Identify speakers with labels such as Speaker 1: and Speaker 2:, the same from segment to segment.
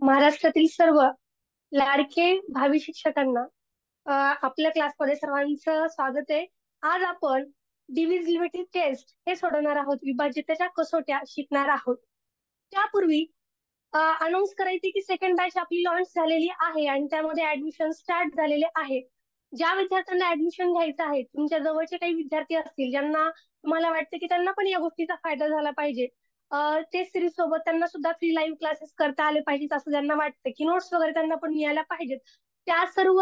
Speaker 1: महाराष्ट्रातील सर्व लाडके भावी शिक्षकांना आपल्या क्लासमध्ये सर्वांचं स्वागत आहे. आज आपण डिव्हिजिबिलिटी टेस्ट हे सोडवणार आहोत. विभाज्यतेच्या कसोट्या शिकणार आहोत. त्यापूर्वी अनाऊन्स करायचे की सेकंड बॅच आपली लॉन्च झालेली आहे आणि त्यामध्ये ऍडमिशन स्टार्ट झालेले आहे. ज्या विद्यार्थ्यांना ऍडमिशन घ्यायचं आहे, तुमच्या जवळचे काही विद्यार्थी असतील ज्यांना तुम्हाला वाटतं की त्यांना पण या गोष्टीचा फायदा झाला पाहिजे, ते सिरीज सोबत त्यांना सुद्धा फ्री लाईव्ह क्लासेस करता आले पाहिजेत असं ज्यांना वाटतं, की नोट्स वगैरे त्यांना पण मिळायला पाहिजेत, त्या सर्व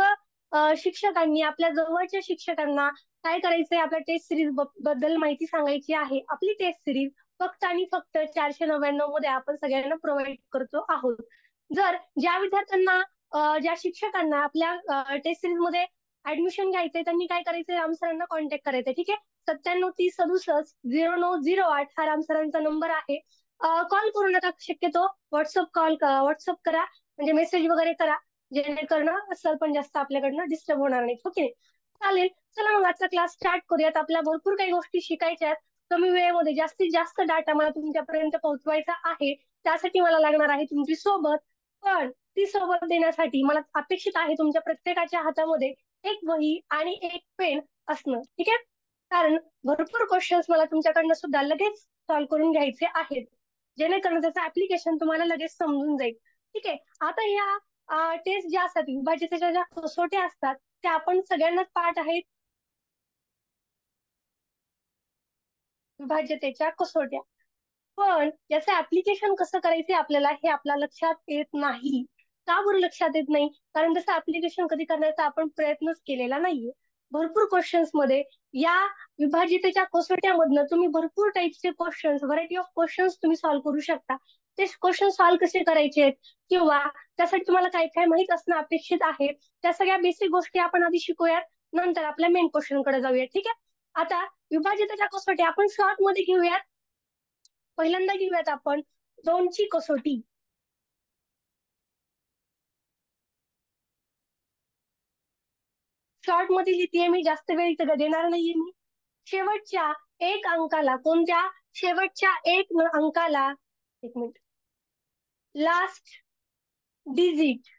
Speaker 1: शिक्षकांनी आपल्या जवळच्या शिक्षकांना काय करायचंय, आपल्या टेस्ट सिरीज बद्दल माहिती सांगायची आहे. आपली टेस्ट सिरीज फक्त आणि फक्त 499 मध्ये आपण सगळ्यांना प्रोव्हाइड करतो आहोत. जर ज्या विद्यार्थ्यांना ज्या शिक्षकांना आपल्या टेस्ट सिरीज मध्ये ऍडमिशन घ्यायचंय त्यांनी काय करायचंय, राम सरांना कॉन्टॅक्ट करायचंय. ठीक आहे. 9730670908 हा राम सरांचा नंबर आहे. कॉल करू नका शक्यतो, व्हॉट्सअप करा, म्हणजे मेसेज वगैरे करा, जेणेकरून सर पण जास्त आपल्याकडनं डिस्टर्ब होणार नाही. ओके, चालेल. चला मग आजचा क्लास स्टार्ट करूयात. आपल्या भरपूर काही गोष्टी शिकायच्या आहेत. कमी वेळेमध्ये जास्तीत जास्त डाटा मला तुमच्यापर्यंत पोहोचवायचा आहे. त्यासाठी मला लागणार आहे तुमची सोबत. पण ती सोबत देण्यासाठी मला अपेक्षित आहे तुमच्या प्रत्येकाच्या हातामध्ये एक वही आणि एक पेन असणं. ठीक आहे. कारण भरपूर क्वेश्चन्स मला तुमच्याकडनं सुद्धा लगेच सॉल्व्ह करून घ्यायचे आहेत, जेणेकरून त्याचं ऍप्लिकेशन तुम्हाला लगेच समजून जाईल. ठीक आहे. आता या टेस्ट ज्या असतात, विभाज्यतेच्या ज्या कसोट्या असतात, त्या आपण सगळ्यांनाच पाठ आहेत. विभाज्यतेच्या कसोट्या. पण याचं ऍप्लिकेशन कसं करायचं आपल्याला हे आपल्या लक्षात येत नाही. का बरं लक्षात येत नाही? कारण तसं ऍप्लिकेशन कधी करण्याचा आपण प्रयत्नच केलेला नाहीये. भरपूर क्वेश्चन्स मध्ये या विभाजितेच्या कसोट्यामधनं तुम्ही भरपूर टाईपचे क्वेश्चन्स, व्हरायटी ऑफ क्वेश्चन्स तुम्ही सॉल्व्ह करू शकता. ते क्वेश्चन सॉल्व्ह कसे करायचे किंवा त्यासाठी तुम्हाला काय काय माहित असणं अपेक्षित आहे, त्या सगळ्या बेसिक गोष्टी आपण आधी शिकूयात. नंतर आपल्या मेन क्वेश्चन कडे जाऊया. ठीक आहे. आता विभाजितेच्या कसोटी आपण शॉर्ट मध्ये घेऊयात. पहिल्यांदा घेऊयात आपण 2ची कसोटी. शॉर्ट मध्ये लिहितीये मी, जास्त वेळ इथं देणार नाहीये मी. शेवटच्या एक अंकाला, कोणत्या शेवटच्या एक अंकाला, एक minute, last digit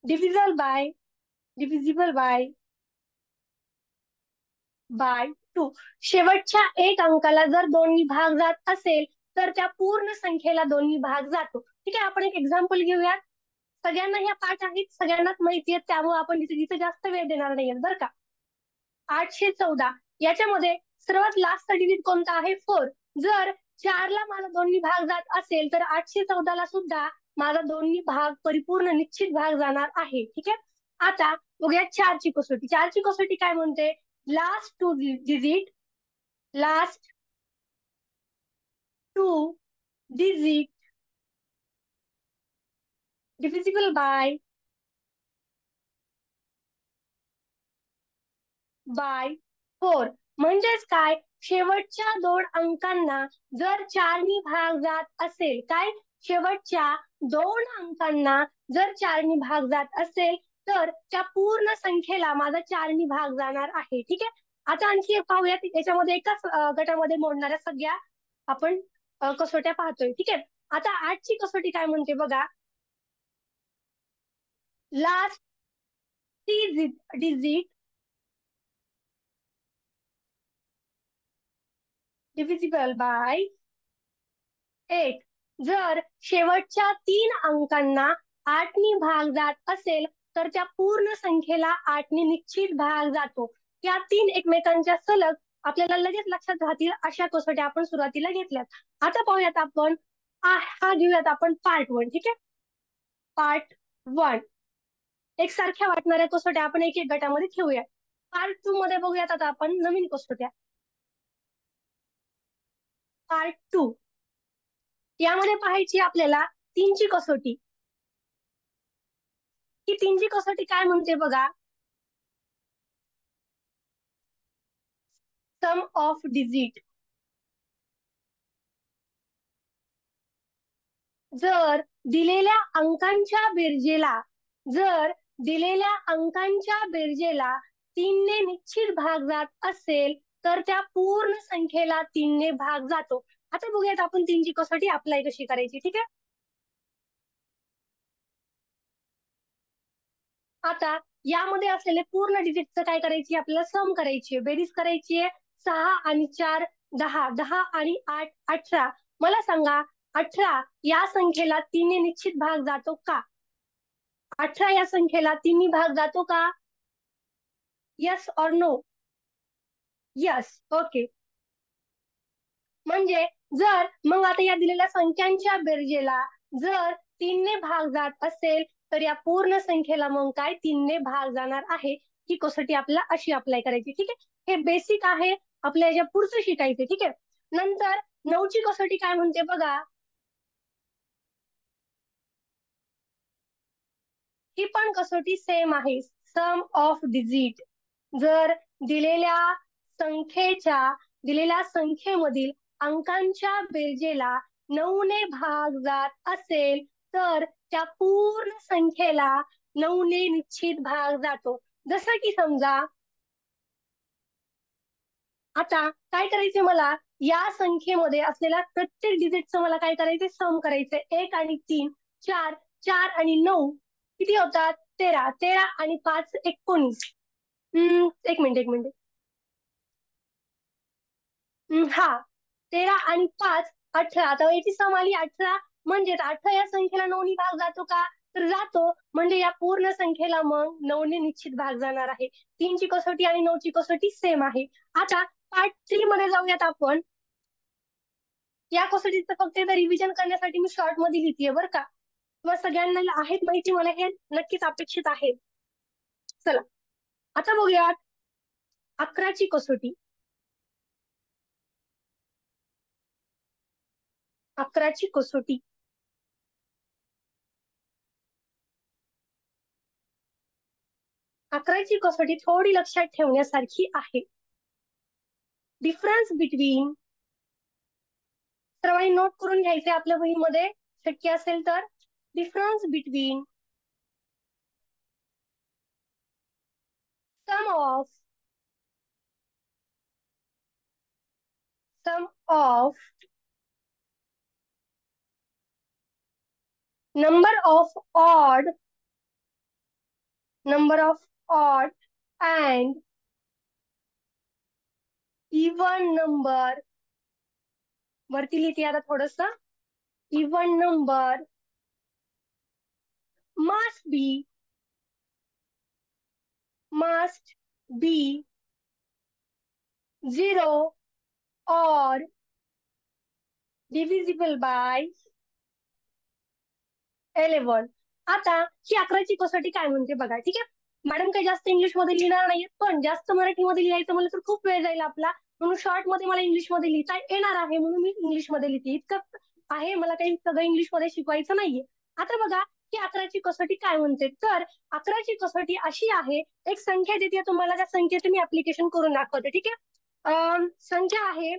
Speaker 1: divisible by divisible by 2. शेवटच्या एक अंकाला जर दोन्ही भाग जात असेल तर त्या पूर्ण संख्येला दोन्ही भाग जातो. ठीक आहे. आपण एक एक्झाम्पल घेऊयात. सगळ्यांना ह्या पाठ आहेत, सगळ्यांनाच माहिती आहेत, त्यामुळे आपण तिथे जास्त वेळ देणार नाहीये बरं का. 814 याच्यामध्ये सर्वात लास्ट डिजिट कोणता आहे? 4. जर 4ला माझा दोन्ही भाग जात असेल तर 814 ला सुद्धा माझा दोन्ही भाग परिपूर्ण निश्चित भाग जाणार आहे. ठीक आहे. आता बघूया 4ची कसोटी. 4ची कसोटी काय म्हणते? Last two digit last two digit divisible by 4. म्हणजेच काय? शेवटच्या दोन अंकांना जर 4नी भाग जात असेल, काय, शेवटच्या दोन अंकांना जर 4नी भाग जात असेल तर त्या पूर्ण संख्येला माझा 4नी भाग जाणार आहे. ठीक आहे. आता आणखी एक पाहूयात. याच्यामध्ये एकाच गटामध्ये मोडणाऱ्या सगळ्या आपण कसोट्या पाहतोय. ठीक आहे. आता 8ची कसोटी काय म्हणते बघा. Last digit divisible by 8. जर शेवटच्या 3 अंकांना 8नी भाग जात असेल तर त्या पूर्ण संख्येला 8नी निश्चित भाग जातो. या 3 एकमेकांच्या सलग आपल्याला लगेच लक्षात राहतील अशा कसोट्या आपण सुरुवातीला घेतल्यात. आता पाहूयात आपण हा घेऊयात आपण पार्ट 1. ठीक आहे. पार्ट 1 एक सारख्या वाटणाऱ्या कसोट्या आपण एक एक गटामध्ये ठेवूया. पार्ट 2 मध्ये बघूयात आता आपण नवीन कसोट्या. पार्ट 2 यामध्ये पाहायची आपल्याला 3ची कसोटी. ही 3ची कसोटी काय म्हणते बघा. सम ऑफ डिजिट. जर दिलेल्या अंकांच्या बेरजेला जर दिलेल्या अंकांच्या बेरजेला 3ने निश्चित भाग जात असेल तर त्या पूर्ण संख्येला 3ने भाग जातो. आता बघूयात आपण 3ची कसोटी अप्लाय कशी करायची. ठीक आहे. आता यामध्ये असलेले पूर्ण डिजिटचं काय करायची, आपल्याला सम करायची, बेरीज करायची आहे. 6 आणि 4 10, 10 आणि 8 18. मला सांगा, 18 या संख्येला 3ने निश्चित भाग जातो का? 18 या संख्येला 3नी भाग जातो का? यस और नो? यस. ओके. म्हणजे जर मग आता या दिलेल्या संख्यांच्या बेरजेला जर 3ने भाग जात असेल तर या पूर्ण संख्येला मग काय 3ने भाग जाणार आहे. ही कसोटी आपल्याला अशी अप्लाय करायची. ठीक आहे. हे बेसिक आहे, आपल्या याच्या पुढचं शिकायचं. ठीक आहे. नंतर 9ची कसोटी काय म्हणते बघा. ही पण कसोटी सेम आहे, सम ऑफ डिजिट. जर दिलेल्या संख्येच्या दिलेल्या संख्येमधील अंकांच्या बेरजेला 9ने भाग जात असेल तर त्या पूर्ण संख्येला 9ने निश्चित भाग जातो. जसं की समजा आता काय करायचे, मला या संख्येमध्ये असलेल्या प्रत्येक डिजिटचं मला काय करायचंय, सम करायचंय. 1 आणि 3 4, 4 आणि 9 किती होतात, 13. 13 आणि 5 19. 1 मिनिट 1 मिनिट. हा, 13 आणि 5 18. आता याची सम आली 18. म्हणजेच 18 या संख्येला 9ने भाग जातो का, तर जातो. म्हणजे या पूर्ण संख्येला मग 9ने निश्चित भाग जाणार आहे. 3ची कसोटी आणि 9ची कसोटी सेम आहे. आता पार्ट 3 मध्ये जाऊयात आपण. या कसोटीचं फक्त रिव्हिजन करण्यासाठी मी शॉर्ट मध्ये लिहितीये बरं का. तुम्हाला सगळ्यांना आहेत माहिती, मला हे नक्कीच अपेक्षित आहे. चला आता बघूयात 11ची कसोटी. 11ची कसोटी. 11ची कसोटी थोडी लक्षात ठेवण्यासारखी आहे. डिफरन्स बिटवीन, सर्वांनी नोट करून घ्यायचे आपल्या वहीमध्ये शक्य असेल तर. Difference between sum of number of odd and even number, वरती लिहिते आता थोडस, even number must be 0 or divisible by 11. आता ही 11ची कसोटी काय म्हणते बघा. ठीक आहे. मॅडम काही जास्त इंग्लिश मध्ये लिहिणार नाहीये, पण जास्त मराठीमध्ये लिहायचं म्हणलं तर खूप वेळ जाईल आपला. म्हणून शॉर्ट मध्ये मला इंग्लिश मध्ये लिहिता येणार आहे, म्हणून मी इंग्लिश मध्ये लिहिते. इतकं आहे, मला काही सगळं इंग्लिश मध्ये शिकवायचं नाहीये. आता बघा ही 11ची कसोटी काय म्हणते, तर 11ची कसोटी अशी आहे. एक संख्या देते तुम्हाला, त्या संख्येचं मी ऍप्लिकेशन करून दाखवते. ठीक आहे. संख्या आहे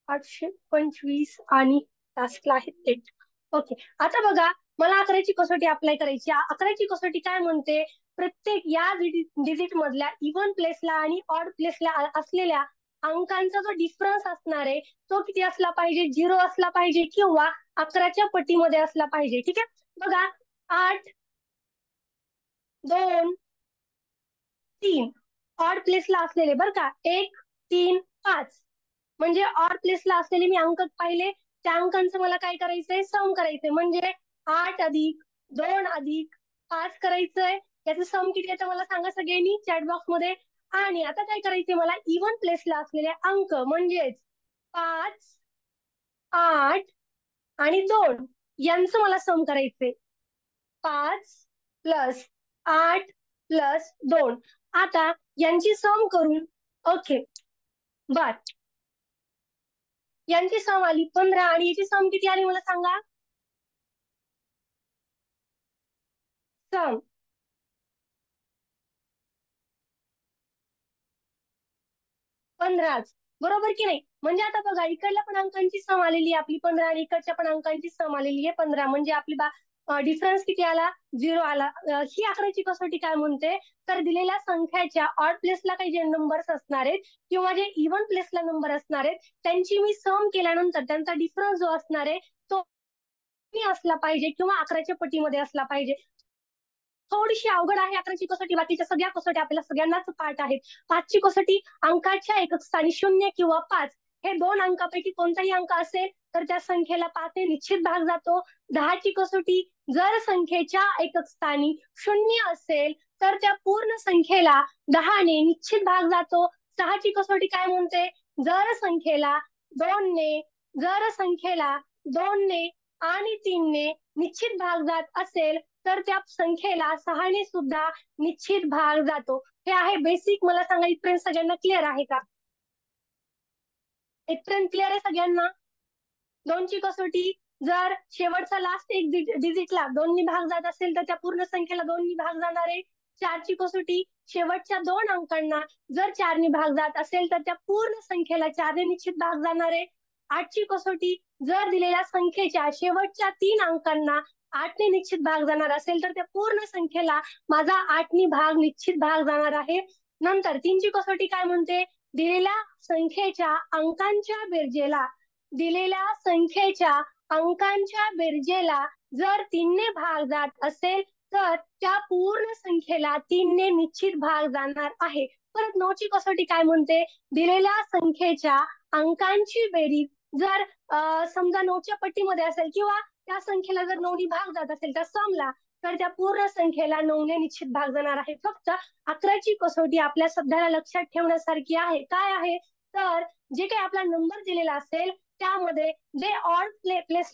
Speaker 1: 825 आणि टास्कला आहे 8. ओके. आता बघा मला 11ची कसोटी अप्लाय करायची. 11ची कसोटी काय म्हणते, प्रत्येक या डिजिट मधल्या इव्हन प्लेसला आणि ऑड प्लेसला असलेल्या अंकांचा जो डिफरन्स असणार आहे तो किती असला पाहिजे, 0 असला पाहिजे किंवा 11च्या पटीमध्ये असला पाहिजे. ठीक आहे. बघा 8 2 3 ऑड प्लेसला असलेले बरं का, 1 3 5 म्हणजे ऑड प्लेसला असलेले मी अंक पाहिले, त्या अंकांचं मला काय करायचंय, सम करायचंय. म्हणजे 8 अधिक 2 अधिक 5 करायचंय. याचं सम किती येतं मला सांगा सगळ्यांनी चॅट बॉक्स मध्ये. आणि आता काय करायचंय, मला इव्हन प्लेसला असलेले अंक म्हणजेच 5 8 आणि 2 यांचं मला सम करायचंय. 5 + 8 + 2. आता यांची सम करून, ओके बर, यांची सम आली 15 आणि याची सम किती आली मला सांगा. सम 15च, बरोबर की नाही. म्हणजे आता बघा इकडल्या पण अंकांची सम आलेली आहे आपली 15 आणि इकडच्या पण अंकांची सम आलेली आहे 15. म्हणजे आपली डिफरन्स किती आला? 0 आला. ही आकड्याची कसोटी काय म्हणते? तर दिलेल्या संख्याच्या ऑड प्लेसला काही जे नंबर्स असणार आहेत किंवा जे इव्हन प्लेसला नंबर असणार आहेत त्यांची मी सम केल्यानंतर त्यांचा डिफरन्स जो असणार आहे तो असला पाहिजे किंवा 11च्या पटीमध्ये असला पाहिजे. थोडीशी अवघड आहे 11ची कसोटी. बाकीच्या सगळ्या कसोटी आपल्याला सगळ्यांनाच पाठ आहेत. 5ची कसोटी अंकाच्या एकक स्थानी 0 किंवा 5 हे दोन अंकापैकी कोणताही अंक असेल तर त्या संख्येला 5 ने निश्चित भाग जातो. 10ची कसोटी जर संख्येच्या एकक स्थानी 0 असेल तर त्या पूर्ण संख्येला 10 ने निश्चित भाग जातो. 6ची कसोटी काय म्हणते? जर संख्येला 2 ने जर संख्येला 2 ने आणि 3 ने निश्चित भाग जात असेल तर त्या संख्येला 6 ने सुद्धा निश्चित भाग जातो. हे आहे बेसिक. मला सांगा इथपर्यंत सगळ्यांना क्लिअर आहे का? इथपर्यंत क्लिअर आहे सगळ्यांना? 2ची कसोटी जर शेवटचा लास्ट एक डिजिटला 2 ने भाग जात असेल तर त्या पूर्ण संख्येला 2 ने भाग जाणार आहे. 4ची कसोटी शेवटच्या 2 अंकांना जर 4 ने भाग जात असेल तर त्या पूर्ण संख्येला 4 ने निश्चित भाग जाणार आहे. 8ची कसोटी जर दिलेल्या संख्येच्या शेवटच्या 3 अंकांना 8 ने निश्चित भाग जाणार असेल तर त्या पूर्ण संख्येला माझा 8 ने भाग निश्चित भाग जाणार आहे. नंतर 3ची कसोटी काय म्हणते? दिलेल्या संख्येच्या अंकांच्या बेरजेला दिलेल्या संख्येच्या अंकांच्या बेरजेला जर 3 ने भाग जात असेल तर त्या पूर्ण संख्येला 3 ने निश्चित भाग जाणार आहे. परत 9ची कसोटी काय म्हणते? दिलेल्या संख्येच्या अंकांची बेरीज जर समजा 9च्या पट्टीमध्ये असेल किंवा त्या संख्येला जर 9 ने भाग जात असेल त्या समला तर त्या पूर्ण संख्येला 9 ने निश्चित भाग जाणार आहे. फक्त 11ची कसोटी आपल्या सध्याला लक्षात ठेवण्यासारखी आहे. काय आहे? तर जे काही आपला नंबर दिलेला असेल त्यामध्ये जे ऑड प्लेस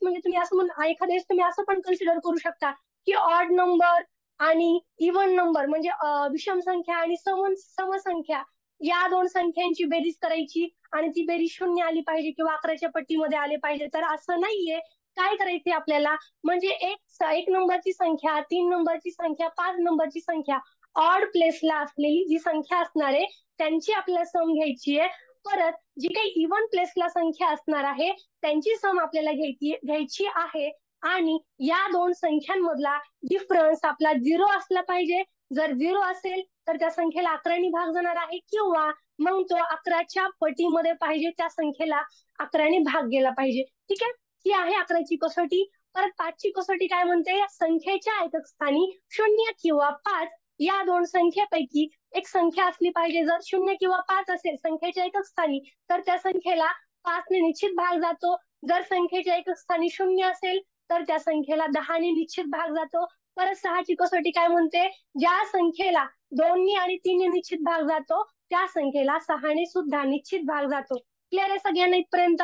Speaker 1: म्हणजे तुम्ही असं म्हणून एखाद्या वेळेस तुम्ही असं पण कन्सिडर करू शकता की ऑड नंबर आणि इव्हन नंबर म्हणजे विषम संख्या आणि समसंख्या या दोन संख्यांची बेरीज करायची आणि ती बेरीज 0 आली पाहिजे किंवा 11च्या पट्टीमध्ये आले पाहिजे. तर असं नाहीये. काय करायचे आपल्याला? म्हणजे एक नंबरची संख्या, 3 नंबरची संख्या, 5 नंबरची संख्या ऑड प्लेसला असलेली जी संख्या असणार आहे त्यांची आपल्याला सम घ्यायची आहे. परत जी काही इव्हन प्लेसला संख्या असणार आहे त्यांची सम आपल्याला घ्यायची आहे आणि या दोन संख्यांमधला डिफरन्स आपला 0 असला पाहिजे. जर 0 असेल तर त्या संख्येला 11 ने भाग जाणार आहे किंवा मग तो 11च्या पटीमध्ये पाहिजे त्या संख्येला 11 ने भाग गेला पाहिजे. ठीक आहे? ही आहे 11ची कसोटी. परत 5ची कसोटी काय म्हणते? संख्येच्या एकक स्थानी 0 किंवा 5 या दोन संख्येपैकी एक संख्या असली पाहिजे. जर 0 किंवा 5 असेल संख्येच्या एकक स्थानी तर त्या संख्येला 5 ने निश्चित भाग जातो. जर संख्येच्या एकक स्थानी 0 असेल तर त्या संख्येला 10 ने निश्चित भाग जातो. परत 6ची कसोटी काय म्हणते? ज्या संख्येला 2 ने आणि 3 ने निश्चित भाग जातो त्या संख्येला 6 ने सुद्धा निश्चित भाग जातो. क्लिअर आहे सगळ्यांना इथपर्यंत?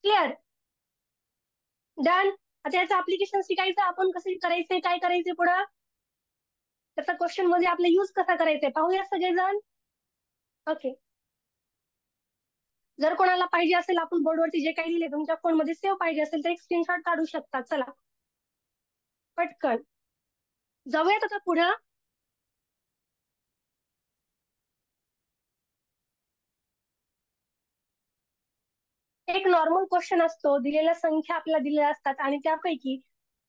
Speaker 1: क्लिअर? डन. आता याचं ऍप्लिकेशन शिकायचं आपण कसं करायचंय काय करायचंय पुढं त्याचा क्वेश्चन मध्ये आपला युज कसा करायचंय पाहूया सगळेजण. ओके. जर कोणाला पाहिजे असेल आपण बोर्डवरती जे काही लिहिले तुमच्या फोन मध्ये सेव्ह पाहिजे असेल तर एक स्क्रीनशॉट काढू शकता. चला पटकन जाऊयात आता पुढं. एक नॉर्मल क्वेश्चन असतो. दिलेल्या संख्या आपल्याला दिलेल्या असतात आणि त्यापैकी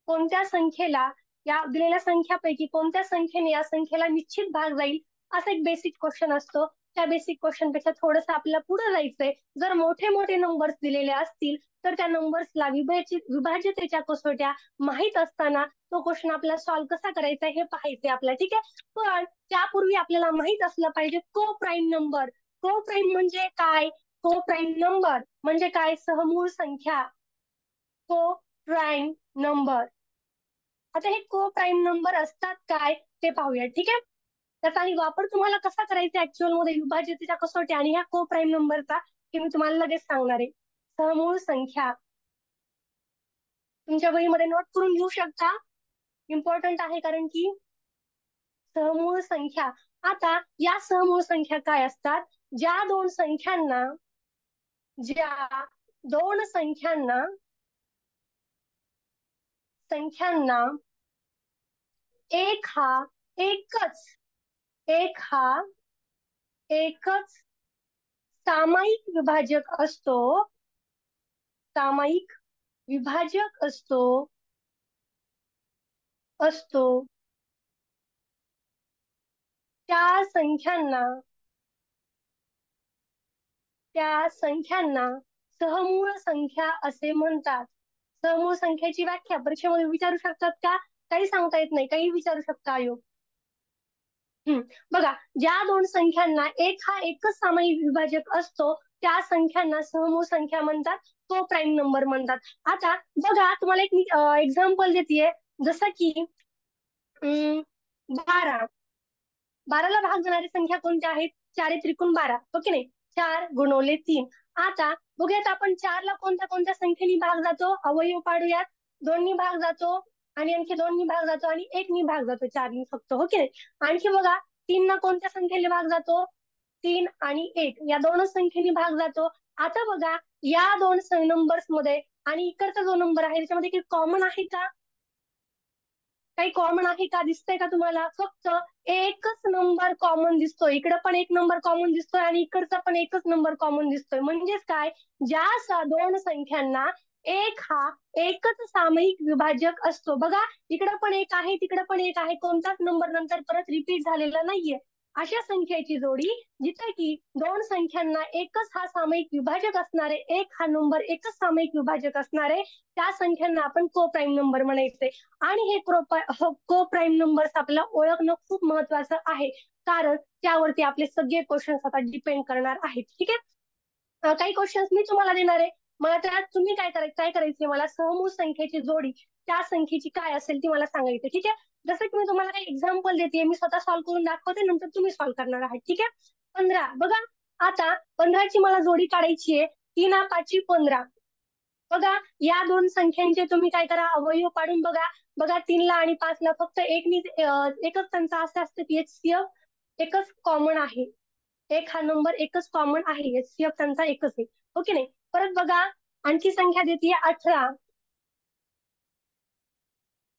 Speaker 1: कोणत्या संख्येला या दिलेल्या संख्यापैकी कोणत्या संख्येने या संख्येला निश्चित भाग जाईल असा एक बेसिक क्वेश्चन असतो. त्या बेसिक क्वेश्चन पेक्षा थोडस आपल्याला पुढे जायचंय. जर मोठे मोठे नंबर्स दिलेले असतील तर त्या नंबर्सला विभाज्यतेच्या कसोट्या माहित असताना तो क्वेश्चन आपल्याला सॉल्व्ह कसा करायचा हे पाहायचंय आपल्याला. ठीक आहे? पण त्यापूर्वी आपल्याला माहित असलं पाहिजे को प्राईम नंबर. को प्राईम म्हणजे काय? को प्राईम नंबर म्हणजे काय? सहमूळ संख्या. को प्राईम नंबर. आता हे को प्राईम नंबर असतात काय ते पाहूया. ठीक आहे? त्याचा आणि वापर तुम्हाला कसा करायचा ऍक्च्युअल मध्ये विभाज्यतेच्या कसोटी आणि ह्या को प्राईम नंबरचा हे मी तुम्हाला लगेच सांगणार आहे. सहमूळ संख्या तुमच्या वहीमध्ये नोट करून घेऊ शकता. इम्पॉर्टंट आहे कारण की सहमूळ संख्या. आता या सहमूळ संख्या काय असतात? ज्या दोन संख्यांना एक हा एकच एक हा एकच सामायिक विभाजक असतो. सामायिक विभाजक असतो असतो त्या संख्यांना सहमूळ संख्या असे म्हणतात. सहमूळ संख्येची व्याख्या परीक्षेमध्ये विचारू शकतात का? काही सांगता येत नाही, काही विचारू शकता आयोग. बघा, ज्या दोन संख्यांना एक हा एकच सामायिक विभाजक असतो त्या संख्यांना सहमूळ संख्या म्हणतात, तो प्राईम नंबर म्हणतात. आता बघा, तुम्हाला एक एक्झाम्पल देते. जसं की 12. 12ला भाग जाणारी संख्या कोणत्या आहेत? 4 त्रिकोण 12, हो की नाही? 4 × 3. आता बघूयात आपण 4ला कोणत्या कोणत्या संख्येने भाग जातो, अवयव पाडूयात. 2नी भाग जातो, आणि आणखी 2नी भाग जातो, आणि 1नी भाग जातो, 4नी फक्त, हो की नाही? आणखी बघा, 3 कोणत्या संख्येने भाग जातो? 3 आणि 1 या दोनच संख्येने भाग जातो. आता बघा, या दोन नंबर्स मध्ये आणि इकडचा जो नंबर आहे त्याच्यामध्ये काही कॉमन आहे का? काही कॉमन आहे का? दिसतंय का तुम्हाला? फक्त एकच नंबर कॉमन दिसतोय. इकडं पण एक नंबर कॉमन दिसतोय आणि इकडचा पण एकच नंबर कॉमन दिसतोय. म्हणजेच काय? ज्या दोन संख्यांना एक हा एकच सामायिक विभाजक असतो. बघा, इकडं पण एक आहे, तिकडं पण एक आहे, कोणताच नंबर नंतर परत रिपीट झालेला नाहीये. अशा संख्येची जोडी जिथे की दोन संख्यांना एकच हा सामायिक विभाजक असणारे, एक हा नंबर एकच सामायिक विभाजक असणारे, त्या संख्यांना आपण को प्राईम नंबर म्हणायचे. आणि हे को प्राईम नंबर्स आपल्याला ओळखणं खूप महत्वाचं आहे, कारण त्यावरती आपले सगळे क्वेश्चन्स आता डिपेंड करणार आहेत. ठीक आहे. काही क्वेश्चन्स मी तुम्हाला देणार आहे. मला त्यात तुम्ही काय करायचे, मला सहमूळ संख्येची जोडी त्या संख्येची काय असेल ती मला सांगायची. ठीक आहे. जसं की मी तुम्हाला काही एक्झाम्पल देते, मी स्वतः सॉल्व्ह करून दाखवते, नंतर तुम्ही सॉल्व्ह करणार आहात. ठीक आहे. 15. बघा, आता 15ची मला जोडी काढायची आहे. 3 5 15. बघा, या दोन संख्यांचे तुम्ही काय करा, अवयव पाडून बघा. बघा, 3ला आणि 5ला फक्त एकच त्यांचा असं असतं की एचसीएफ एकच कॉमन आहे. एक हा नंबर एकच कॉमन आहे, एचसीएफ त्यांचा एकच आहे, हो की नाही? परत बघा, आणखी संख्या देते 18.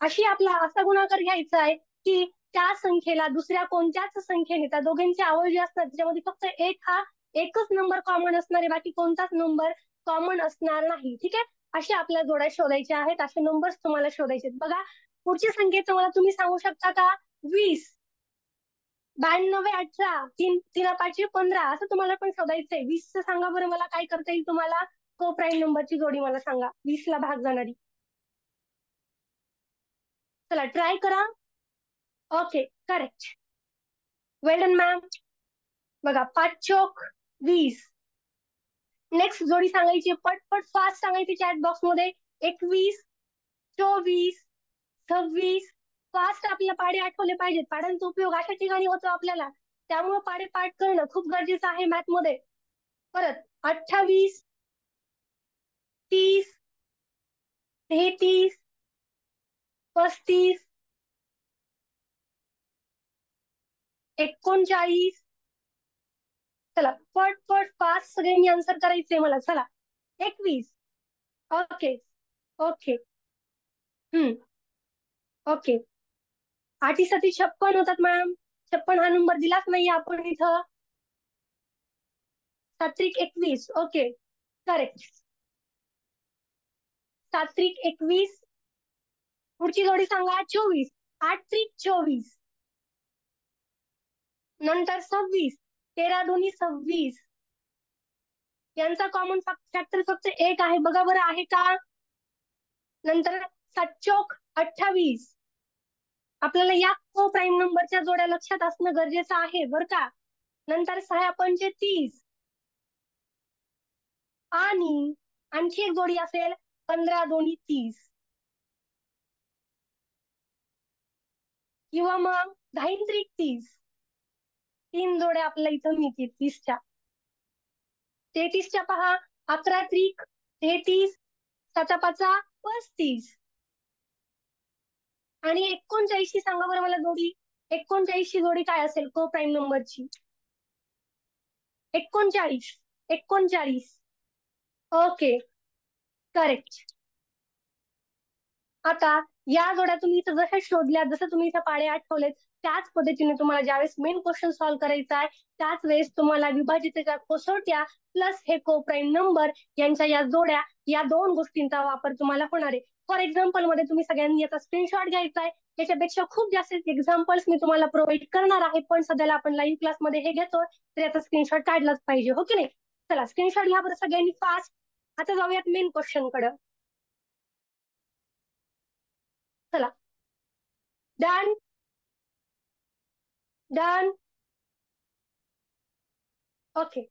Speaker 1: अशी आपला असा गुणाकार घ्यायचा आहे की त्या संख्येला दुसऱ्या कोणत्याच संख्येने, त्या दोघांचे अवयव जे असतात त्याच्यामध्ये फक्त एकच नंबर कॉमन असणार आहे, बाकी कोणताच नंबर कॉमन असणार नाही. ठीक आहे. अशा आपल्या जोड्या शोधायच्या आहेत, असे नंबर्स तुम्हाला शोधायचे आहेत. बघा, पुढची संख्येचं मला तुम्ही सांगू शकता का? 20. 92 18. 3 3 5 15 असं तुम्हाला पण शोधायचंय. 20चं सांगा बरं, मला काय करता येईल तुम्हाला? को प्राईम नंबरची जोडी मला सांगा, 20ला भाग जाणारी. चला, ट्राय करा. Okay, correct. Well done ma'am. बघा, 5 चोक 20. नेक्स्ट जोडी सांगायची, पटपट फास्ट सांगायची चॅट बॉक्स मध्ये. 21 24 26. फास्ट आपल्याला पाडे आठवले पाहिजेत. पाड्यांचा उपयोग अशा ठिकाणी होतो आपल्याला, त्यामुळे पाडे पाठ करणं खूप गरजेचं आहे मॅथ मध्ये. परत 28 30 33 35 39. चला, पट पट फास्ट सगळ्यांनी आन्सर करायचंय मला. चला, 21. ओके. ओके. हम्म. ओके. 8 साठी 56 होतात मॅम. 56 हा नंबर दिलाच नाही आपण इथं. 7 3 21. Okay, correct. 7 3 21. पुढची जोडी सांगा. 24. 8 3 24. नंतर 26. 13 2 26. यांचा कॉमन फॅक्टर फक्त एक आहे, बघा बरं आहे का? नंतर 7 चोक 28. आपल्याला या को प्राईम नंबरच्या जोड्या लक्षात असणं गरजेचं आहे बरं का? नंतर 6 5 30. आणि आणखी एक जोडी असेल 15 2 30. किंवा मग 10 3 30. 3 जोड्या आपल्याला इथं मिळतील 30च्या. 33च्या पहा. 11 3 33. 7 5 35. आणि 39 सांगा बरं मला जोडी. 39 जोडी काय असेल को प्राईम नंबरची? 39. 39. Okay, correct. आता या जोड्या तुम्ही इथं जशा शोधल्या, जसं तुम्ही इथं पाडे आठवलेत, त्याच पद्धतीने तुम्हाला ज्यावेळेस मेन क्वेश्चन सॉल्व्ह करायचा आहे त्याच वेळेस तुम्हाला विभाजितेच्या कसोट्या प्लस हे को प्राईम नंबर यांच्या या जोड्या, या दोन गोष्टींचा वापर तुम्हाला होणार आहे. फॉर एक्झाम्पल मध्ये तुम्ही सगळ्यांनी याचा स्क्रीनशॉट घ्यायचा आहे याच्यापेक्षा खूप जास्त एक्झाम्पल्स मी तुम्हाला प्रोव्हाइड करणार आहे, पण सध्याला आपण लाईव्ह क्लासमध्ये हे घेतोय, तर याचा स्क्रीनशॉट काढलाच पाहिजे, हो की नाही? चला स्क्रीनशॉट घ्या बरं सगळ्यांनी फास्ट. आता जाऊयात मेन क्वेश्चन कडे. चला, done. Done. Okay.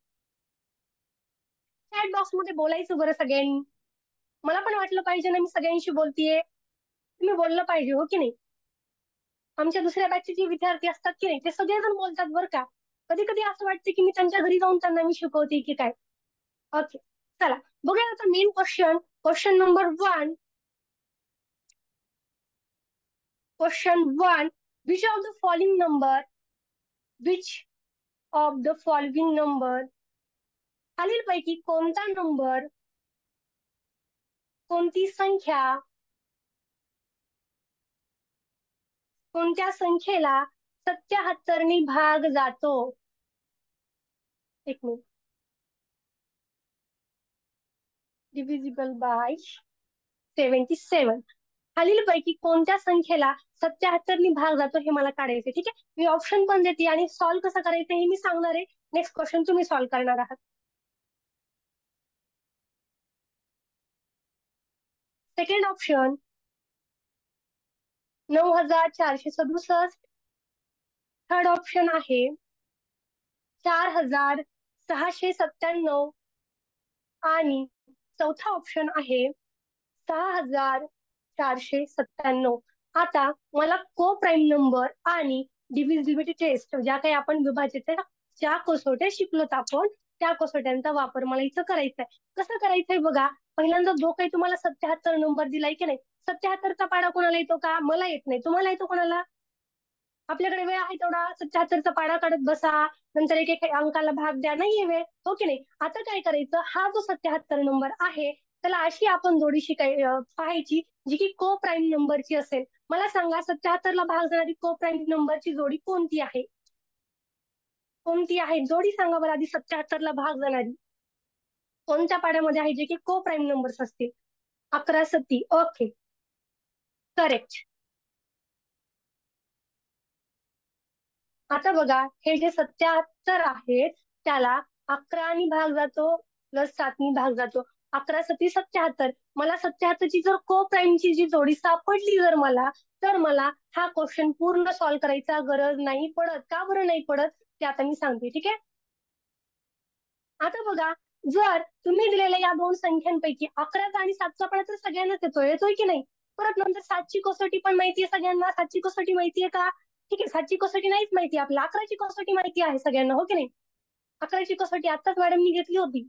Speaker 1: Chat box मध्ये बोलायचं बरं सगळ्यांनी. मला पण वाटलं पाहिजे ना, मी सगळ्यांशी बोलतीये, तुम्ही बोललं पाहिजे, हो की नाही? आमच्या दुसऱ्या बॅचचे जे विद्यार्थी असतात की नाही, ते सगळेजण बोलतात बरं का. कधी कधी असं वाटतं की मी त्यांच्या घरी जाऊन त्यांना मी शिकवते की काय. ओके. चला, बघूया आता main question. Question number 1. Question 1. Which of the following number which of the following number खालीलपैकी कोणता नंबर, कोणती संख्या, कोणत्या संख्येला 77 ने भाग जातो? एक मिनिट. Divisible by 77. खालीलपैकी कोणत्या संख्येला 77 ने भाग जातो हे मला काढायचे, ठीक आहे? मी ऑप्शन पण देते आणि सॉल्व्ह कसं करायचं हे मी सांगणार आहे. नेक्स्ट क्वेश्चन तुम्ही सॉल्व्ह करणार आहात. Second option 9467. थर्ड ऑप्शन आहे 4697. आणि चौथा ऑप्शन आहे 6497. आता मला को प्राईम नंबर आणि डिव्हिजिबिलिटी टेस्ट, ज्या काही आपण विभाज्यतेच्या ज्या कसोट्या शिकलोत आपण, त्या कसोट्यांचा वापर मला इथं करायचा आहे. कसं करायचंय बघा. पहिल्यांदा जो काही तुम्हाला 77 नंबर दिलाय की नाही, 77चा पाडा कोणाला येतो का? मला येत नाही. तुम्हाला येतो कोणाला? आपल्याकडे वेळ आहे तेवढा 77चा पाडा काढत बसा, नंतर एक एक अंकाला भाग द्या, नाहीये वेळ, हो की नाही? आता काय करायचं, हा जो 77 नंबर आहे त्याला अशी आपण जोडी पाहायची जी की को प्राईम नंबरची असेल. मला सांगा 77 ला भाग जाणारी को प्राईम नंबरची जोडी कोणती आहे? कोणती आहे जोडी सांगा बरं आधी. 77 ला भाग जाणारी कोणत्या पाड्यामध्ये आहे जे की को प्राईम नंबर्स असतील? 11 सती. Okay, correct. आता बघा, हे जे 77 आहेत त्याला 11 ने भाग जातो प्लस 7 ने भाग जातो. 11 सती 77. मला 77 ची जर को प्राईमची जी जोडी सापडली जर मला, तर मला हा क्वेश्चन पूर्ण सॉल्व्ह करायचा गरज नाही पडत. का बरं नाही पडत ते आता मी सांगते, ठीक आहे? आता बघा, जर तुम्ही दिलेल्या या दोन संख्यांपैकी 11चा आणि 7चा पाडा तर सगळ्यांनाच येतोय की नाही? परत नंतर 7ची कसोटी पण माहितीये सगळ्यांना. 7ची कसोटी माहितीये का? ठीक आहे, 7ची कसोटी नाहीच माहिती आपल्याला. 11ची कसोटी माहिती आहे सगळ्यांना, हो की नाही? 11ची कसोटी आत्ताच मॅडमनी घेतली होती.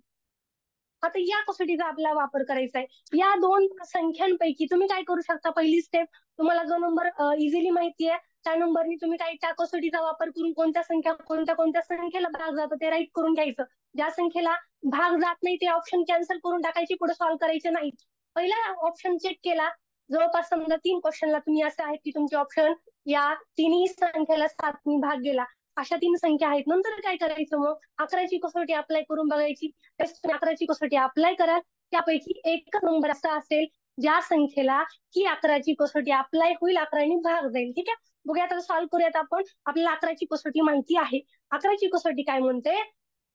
Speaker 1: आता या कसोटीचा आपल्याला वापर करायचा आहे. या दोन संख्यांपैकी तुम्ही काय करू शकता? पहिली स्टेप, तुम्हाला जो नंबर इझिली माहितीये त्या नंबरनी तुम्ही काय त्या कसोटीचा वापर करून कोणत्या संख्या कोणत्या कोणत्या संख्येला भाग जातो ते राईट करून घ्यायचं. ज्या संख्येला भाग जात नाही ते ऑप्शन कॅन्सल करून टाकायचे, पुढे सॉल्व्ह करायचे नाही. पहिला ऑप्शन चेक केला, जवळपास समजा 3 क्वेश्चनला तुम्ही असं आहेत की तुमचे ऑप्शन या तिन्ही संख्येला 7 भाग गेला, अशा 3 संख्या आहेत. नंतर काय करायचं मग? 11ची कसोटी अप्लाय करून बघायची. 11ची कसोटी अप्लाय कराल, त्यापैकी एकच नंबर असा असेल ज्या संख्येला ही 11ची कसोटी अप्लाय होईल, 11ने भाग जाईल, ठीक आहे? बघूया आता सॉल्व्ह करूयात आपण. आपल्याला 11ची कसोटी माहिती आहे. 11ची कसोटी काय म्हणते?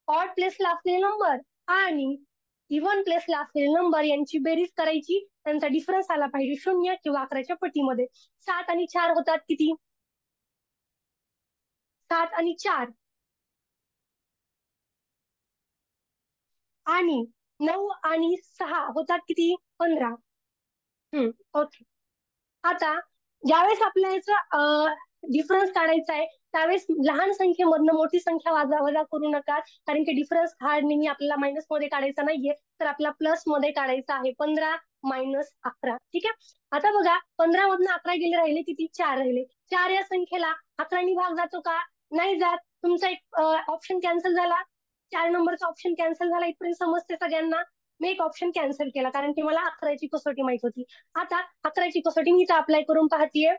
Speaker 1: ऑड प्लेसला असलेले नंबर आणि इव्हन प्लेसला असलेले नंबर यांची बेरीज करायची, त्यांचा डिफरन्स आला पाहिजे 0 किंवा 11च्या पटीमध्ये. 7 आणि 4 होतात किती? 7 आणि 4 आणि 9 आणि 6 होतात किती? 15. ओके. आता ज्यावेळेस आपल्याला याचा डिफरन्स काढायचा आहे, त्यावेळेस लहान संख्येमधनं मोठी संख्या वजा करू नका, कारण की डिफरन्स हा नेहमी आपल्याला मायनस मध्ये काढायचा नाहीये, तर आपला प्लस मध्ये काढायचा आहे. 15 मायनस 11, ठीक आहे? आता बघा, 15 मधनं 11 गेले, राहिले किती? 4 राहिले. 4 या संख्येला 11ने भाग जातो का? नाही जात. तुमचा एक ऑप्शन कॅन्सल झाला. 4 नंबरचा ऑप्शन कॅन्सल झाला. इथपर्यंत समजते सगळ्यांना? मी एक ऑप्शन कॅन्सल केला कारण की मला 11ची कसोटी माहित होती. आता 11ची कसोटी मी इथं अप्लाय करून पाहतीये.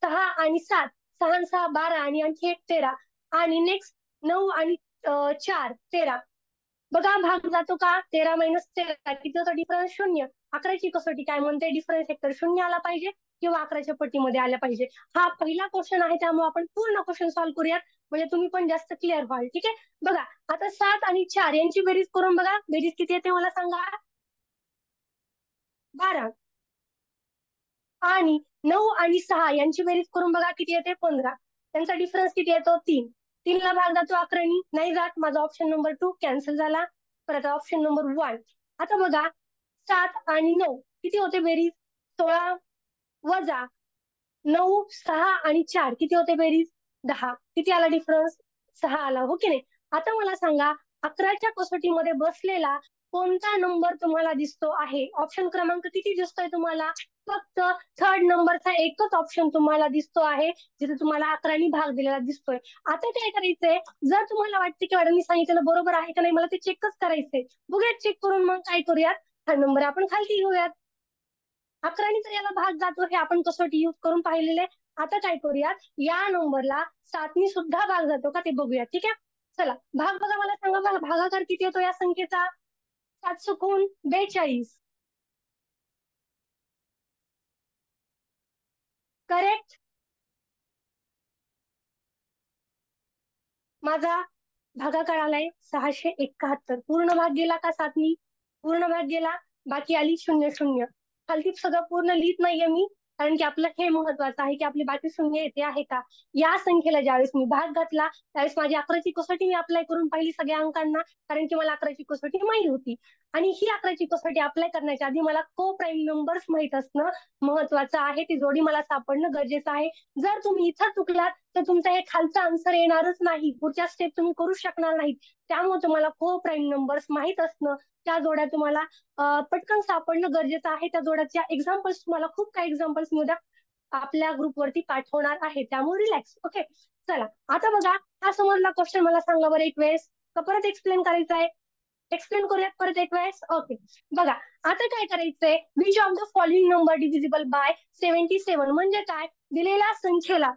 Speaker 1: 6 आणि 7, 6 आणि 6 12 आणि आणखी एक 13 आणि नेक्स्ट 9 आणि 4 13. बघा भाग जातो का? 13 मायनस 13 किती होतं डिफरन्स? 0. 11ची कसोटी काय म्हणते? डिफरन्स एकतर 0 आला पाहिजे किंवा 11च्या पट्टीमध्ये आल्या पाहिजे. हा पहिला क्वेश्चन आहे, त्यामुळे आपण पूर्ण क्वेश्चन सॉल्व्ह करूयात, म्हणजे तुम्ही पण जास्त क्लिअर व्हाल. ठीक आहे. बघा, आता 7 आणि 4 यांची बेरीज करून बघा. बेरीज किती येते मला सांगा. 12. आणि 9 आणि 6 यांची बेरीज करून बघा, किती येते. 15. त्यांचा डिफरन्स किती येतो. 3. 3ला भाग जातो 11नी, नाही जात. माझा ऑप्शन नंबर 2 कॅन्सल झाला. परत ऑप्शन नंबर 1. आता बघा, 7 आणि 9 किती होते बेरीज. 16 वजा 9, 6 आणि 4 किती होते बेरीज. 10. किती आला डिफरन्स. 6 आला, हो की नाही. आता मला सांगा, 11च्या कसोटीमध्ये बसलेला कोणता नंबर तुम्हाला दिसतो आहे. ऑप्शन क्रमांक किती दिसतोय तुम्हाला. फक्त थर्ड नंबरचा एकच ऑप्शन तुम्हाला दिसतो आहे, जिथे तुम्हाला 11नी भाग दिलेला दिसतोय. आता काय करायचंय, जर तुम्हाला वाटते की मॅडमनी सांगितलेलं बरोबर आहे का नाही, मला ते चेकच करायचंय. बघूयात चेक करून, मग काय करूयात, हा नंबर आपण खालती घेऊयात. 11नी तर याला भाग जातो, हे आपण कसोटी युज करून पाहिलेले. आता काय करूयात, या नंबरला 7नी सुद्धा भाग जातो का ते बघूयात. ठीक आहे. चला, भाग बघा, मला सांगा बघा, भागाकार किती येतो या संख्येचा. 7×42. करेक्ट. माझा भागाकार आलाय 671. पूर्ण भाग गेला का 7नी. पूर्ण भाग गेला. बाकी आली 0 0. खालती सगळं पूर्ण लिहित नाहीये मी, कारण की आपलं हे महत्वाचं आहे की आपली बाकी शून्य येते आहे का. या संख्येला ज्यावेळेस मी भाग घातला, त्यावेळेस माझी 11ची कसोटी मी अप्लाय करून पाहिली सगळ्या अंकांना, कारण की मला 11ची कसोटी माहिती होती. आणि ही 11ची कसोटी अप्लाय करण्याच्या आधी मला को प्राईम नंबर्स माहित असणं महत्वाचं आहे. ती जोडी मला सापडणं गरजेचं आहे. जर तुम्ही इथं चुकलात, तर तुमचा हे खालचा आन्सर येणारच नाही, पुढच्या स्टेप तुम्ही करू शकणार नाहीत. त्यामुळे तुम्हाला को प्राईम नंबर्स माहित असणं, त्या जोड्या तुम्हाला पटकन सापडणं गरजेचं आहे. त्या जोड्याच्या एक्झाम्पल्स, तुम्हाला खूप काही एक्झाम्पल्स मी उद्या आपल्या ग्रुपवरती पाठवणार आहे, त्यामुळे रिलॅक्स. ओके. चला, आता बघा, हा समजला क्वेश्चन, मला सांगा बरं एक वेळेस, का परत एक्सप्लेन करायचा आहे. एक्सप्लेन करूयात परत एक वेळेस. ओके. बघा, आता काय करायचंय, which of the following number divisible by 77 म्हणजे काय. दिलेल्या संख्येला,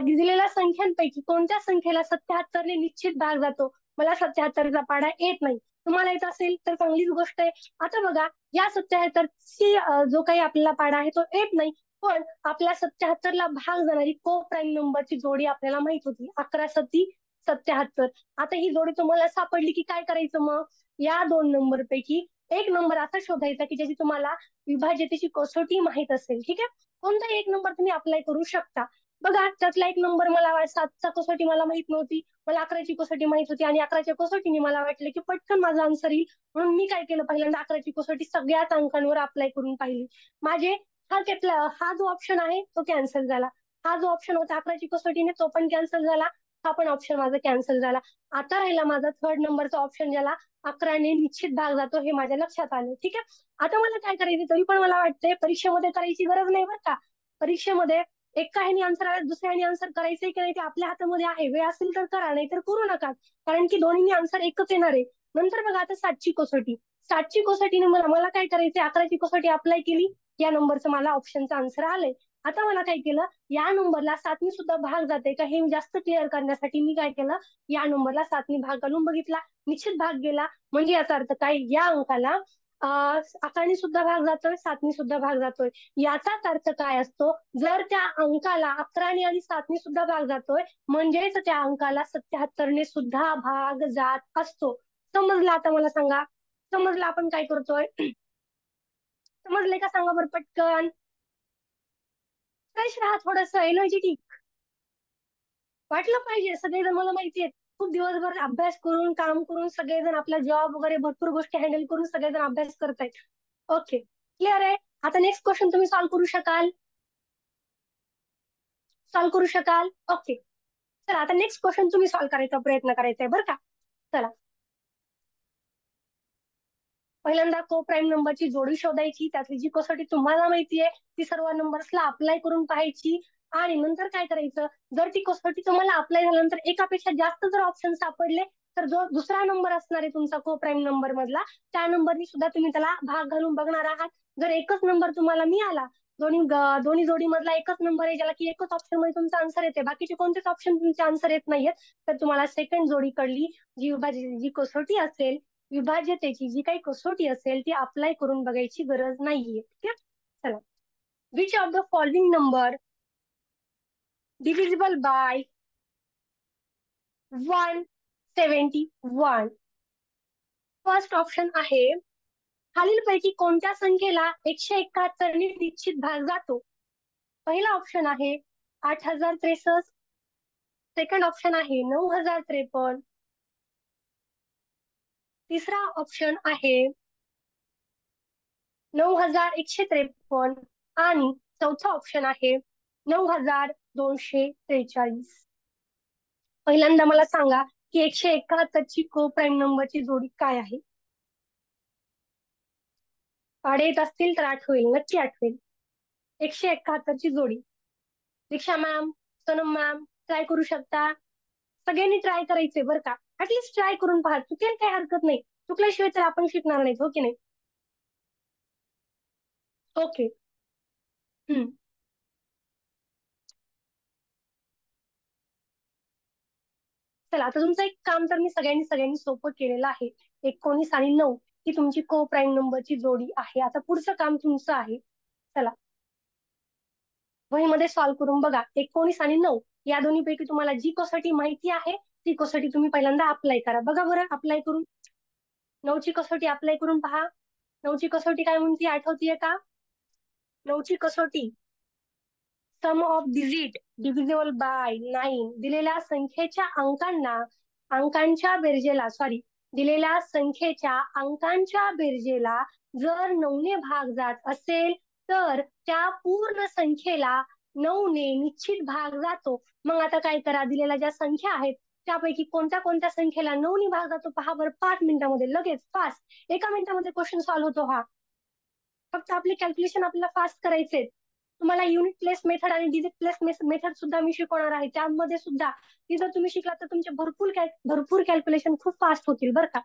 Speaker 1: दिलेल्या संख्यांपैकी कोणत्या संख्येला 77ने निश्चित भाग जातो. मला 77चा पाढा येत नाही, तुम्हाला येत असेल तर चांगलीच गोष्ट आहे. आता बघा, या 77ची जो काही आपल्याला पाढा आहे तो येत नाही, पण आपल्या 77ला भाग जाणारी को प्राईम नंबरची जोडी आपल्याला माहित होती, 11×7=77. आता ही जोडी तुम्हाला सापडली की काय करायचं मग, या दोन नंबर पैकी एक नंबर असा शोधायचा की ज्याची तुम्हाला विभाज्यतेची कसोटी माहित असेल. ठीक आहे. कोणता एक नंबर तुम्ही अप्लाय करू शकता. बघा, त्यातला एक नंबर मला 7चा कसोटी मला माहित नव्हती, मला 11ची कसोटी माहित होती, आणि 11च्या कसोटीने मला वाटलं की पटकन माझा आन्सर येईल, म्हणून मी काय केलं, पहिल्यांदा 11ची कसोटी सगळ्याच अंकांवर अप्लाय करून पाहिली. माझे हा जो ऑप्शन आहे तो कॅन्सल झाला. हा जो ऑप्शन होता 11ची कसोटीने, तो पण कॅन्सल झाला. हा पण ऑप्शन माझा कॅन्सल झाला. आता राहिला माझा थर्ड नंबरचा ऑप्शन, ज्याला 11ने निश्चित भाग जातो, हे माझ्या लक्षात आलं. ठीक आहे. आता मला काय करायचं, तरी पण मला वाटतंय परीक्षेमध्ये करायची गरज नाही बरं का. परीक्षेमध्ये एका ह्यानी आन्सर आला, दुसऱ्या ह्यानी आन्सर करायचंय की नाही ते आपल्या हातामध्ये आहे. वेळ असेल तर करा, नाही तर करू नका, कारण की दोन्ही आन्सर एकच येणार आहे. नंतर बघा, आता 7ची कसोटी. 7ची कसोटीने मला काय करायचंय, 11ची कसोटी अप्लाय केली, या नंबरचं मला ऑप्शनचं आन्सर आलंय. आता मला काय केलं, या नंबरला 7नी सुद्धा भाग जाते का हे जास्त क्लिअर करण्यासाठी मी काय केलं, या नंबरला 7नी भाग घालून बघितला, निश्चित भाग गेला. म्हणजे याचा अर्थ काय, या अंकाला 11नी सुद्धा भाग जातोय, 7नी सुद्धा भाग जातोय. याचाच अर्थ काय असतो, जर त्या अंकाला 11नी आणि 7नी सुद्धा भाग जातोय, म्हणजेच त्या अंकाला 77ने सुद्धा भाग जात असतो. समजलं. आता मला सांगा, समजलं आपण काय करतोय. समजले का सांगा बरं पटकन. फ्रेश राहा, थोडस एनर्जेटिक वाटलं पाहिजे. सगळेजण मला माहितीये, खूप दिवसभर अभ्यास करून, काम करून, सगळेजण आपला जॉब वगैरे भरपूर गोष्टी हँडल करून सगळेजण अभ्यास करतायत. ओके, क्लिअर आहे. आता नेक्स्ट क्वेश्चन तुम्ही सॉल्व्ह करू शकाल. सॉल्व्ह करू शकाल. ओके. चला, आता नेक्स्ट क्वेश्चन तुम्ही सॉल्व्ह करायचा प्रयत्न करायचा आहे बरं का. चला, पहिल्यांदा को प्राईम नंबरची जोडी शोधायची, त्यातली जी कसोटी तुम्हाला माहितीये ती सर्व नंबर्सला अप्लाय करून पाहायची. आणि नंतर काय करायचं, जर ती कसोटी तुम्हाला अप्लाय झाल्यानंतर एकापेक्षा जास्त जर ऑप्शन सापडले, तर जो दुसरा नंबर असणार आहे तुमचा को प्राईम नंबर मधला, त्या नंबरनी सुद्धा तुम्ही त्याला भाग घालून बघणार आहात. जर एकच नंबर तुम्हाला मिळाला, दोन्ही जोडी मधला एकच नंबर आहे, ज्याला की एकच ऑप्शन मध्ये तुमचा आन्सर येते, बाकीचे कोणतेच ऑप्शन तुमचे आन्सर येत नाहीयेत, तर तुम्हाला सेकंड जोडी कडली जी विभाज्य जी कसोटी असेल, विभाज्यतेची जी काही कसोटी असेल ती अप्लाय करून बघायची गरज नाहीये. ठीक आहे. चला, which of the following number divisible by 171? First option आहे, खालीलपैकी कोणत्या संख्येला 171 ने निश्चित भाग जातो? पहिला ऑप्शन आहे 8063, सेकंड ऑप्शन आहे 9053, तिसरा ऑप्शन आहे 9153 आणि चौथा ऑप्शन आहे 9243. पहिल्यांदा मला सांगा की 171 ची को प्राईम नंबरची जोडी काय आहे? पाढे येत असतील तर आठवेल, नक्की आठवेल. 171 ची जोडी. दीक्षा मॅम, सोनम मॅम ट्राय करू शकता. सगळ्यांनी ट्राय करायचे बरं का. ऍटलीस्ट ट्राय करून पहा, चुकेल काही हरकत नाही. चुकल्याशिवाय तर आपण शिकणार नाही, हो की नाही? ओके. हम्म. चला आता तुमचं एक काम तर मी सगळ्यांनी सगळ्यांनी सोपं केलेलं आहे. 19 आणि 9 ही तुमची को प्राईम नंबरची जोडी आहे. आता पुढचं काम तुमचं आहे. चला वहीमध्ये सॉल्व्ह करून बघा. 19 आणि 9 या दोन्हीपैकी तुम्हाला जी कसोटी माहिती आहे ती कसोटी तुम्ही पहिल्यांदा अप्लाय करा. बघा बरं अप्लाय करून. 9ची कसोटी अप्लाय करून पहा. 9ची कसोटी काय म्हणते आठवतीये का? 9ची कसोटी सम ऑफ डिजिट डिव्हिजिबल बाय 9. दिलेल्या संख्येच्या अंकांच्या बेरजेला दिलेल्या संख्येच्या अंकांच्या बेरजेला जर 9ने भाग जात असेल तर त्या पूर्ण संख्येला 9ने निश्चित भाग जातो. मग आता काय करा, दिलेल्या ज्या संख्या आहेत त्यापैकी कोणत्या कोणत्या संख्येला 9ने भाग जातो पहा बरं. 5 मिनिटांमध्ये लगेच फास्ट, एका मिनिटामध्ये क्वेश्चन सॉल्व्ह होतो हा. फक्त आपले कॅल्क्युलेशन आपल्याला फास्ट करायचे. तुम्हाला युनिट प्लेस मेथड आणि डिजिट प्लेस मेथड सुद्धा मी शिकवणार आहे. त्यामध्ये सुद्धा ती जर तुम्ही शिकला तर तुमचे भरपूर कॅल्क्युलेशन खूप फास्ट होतील बरं का.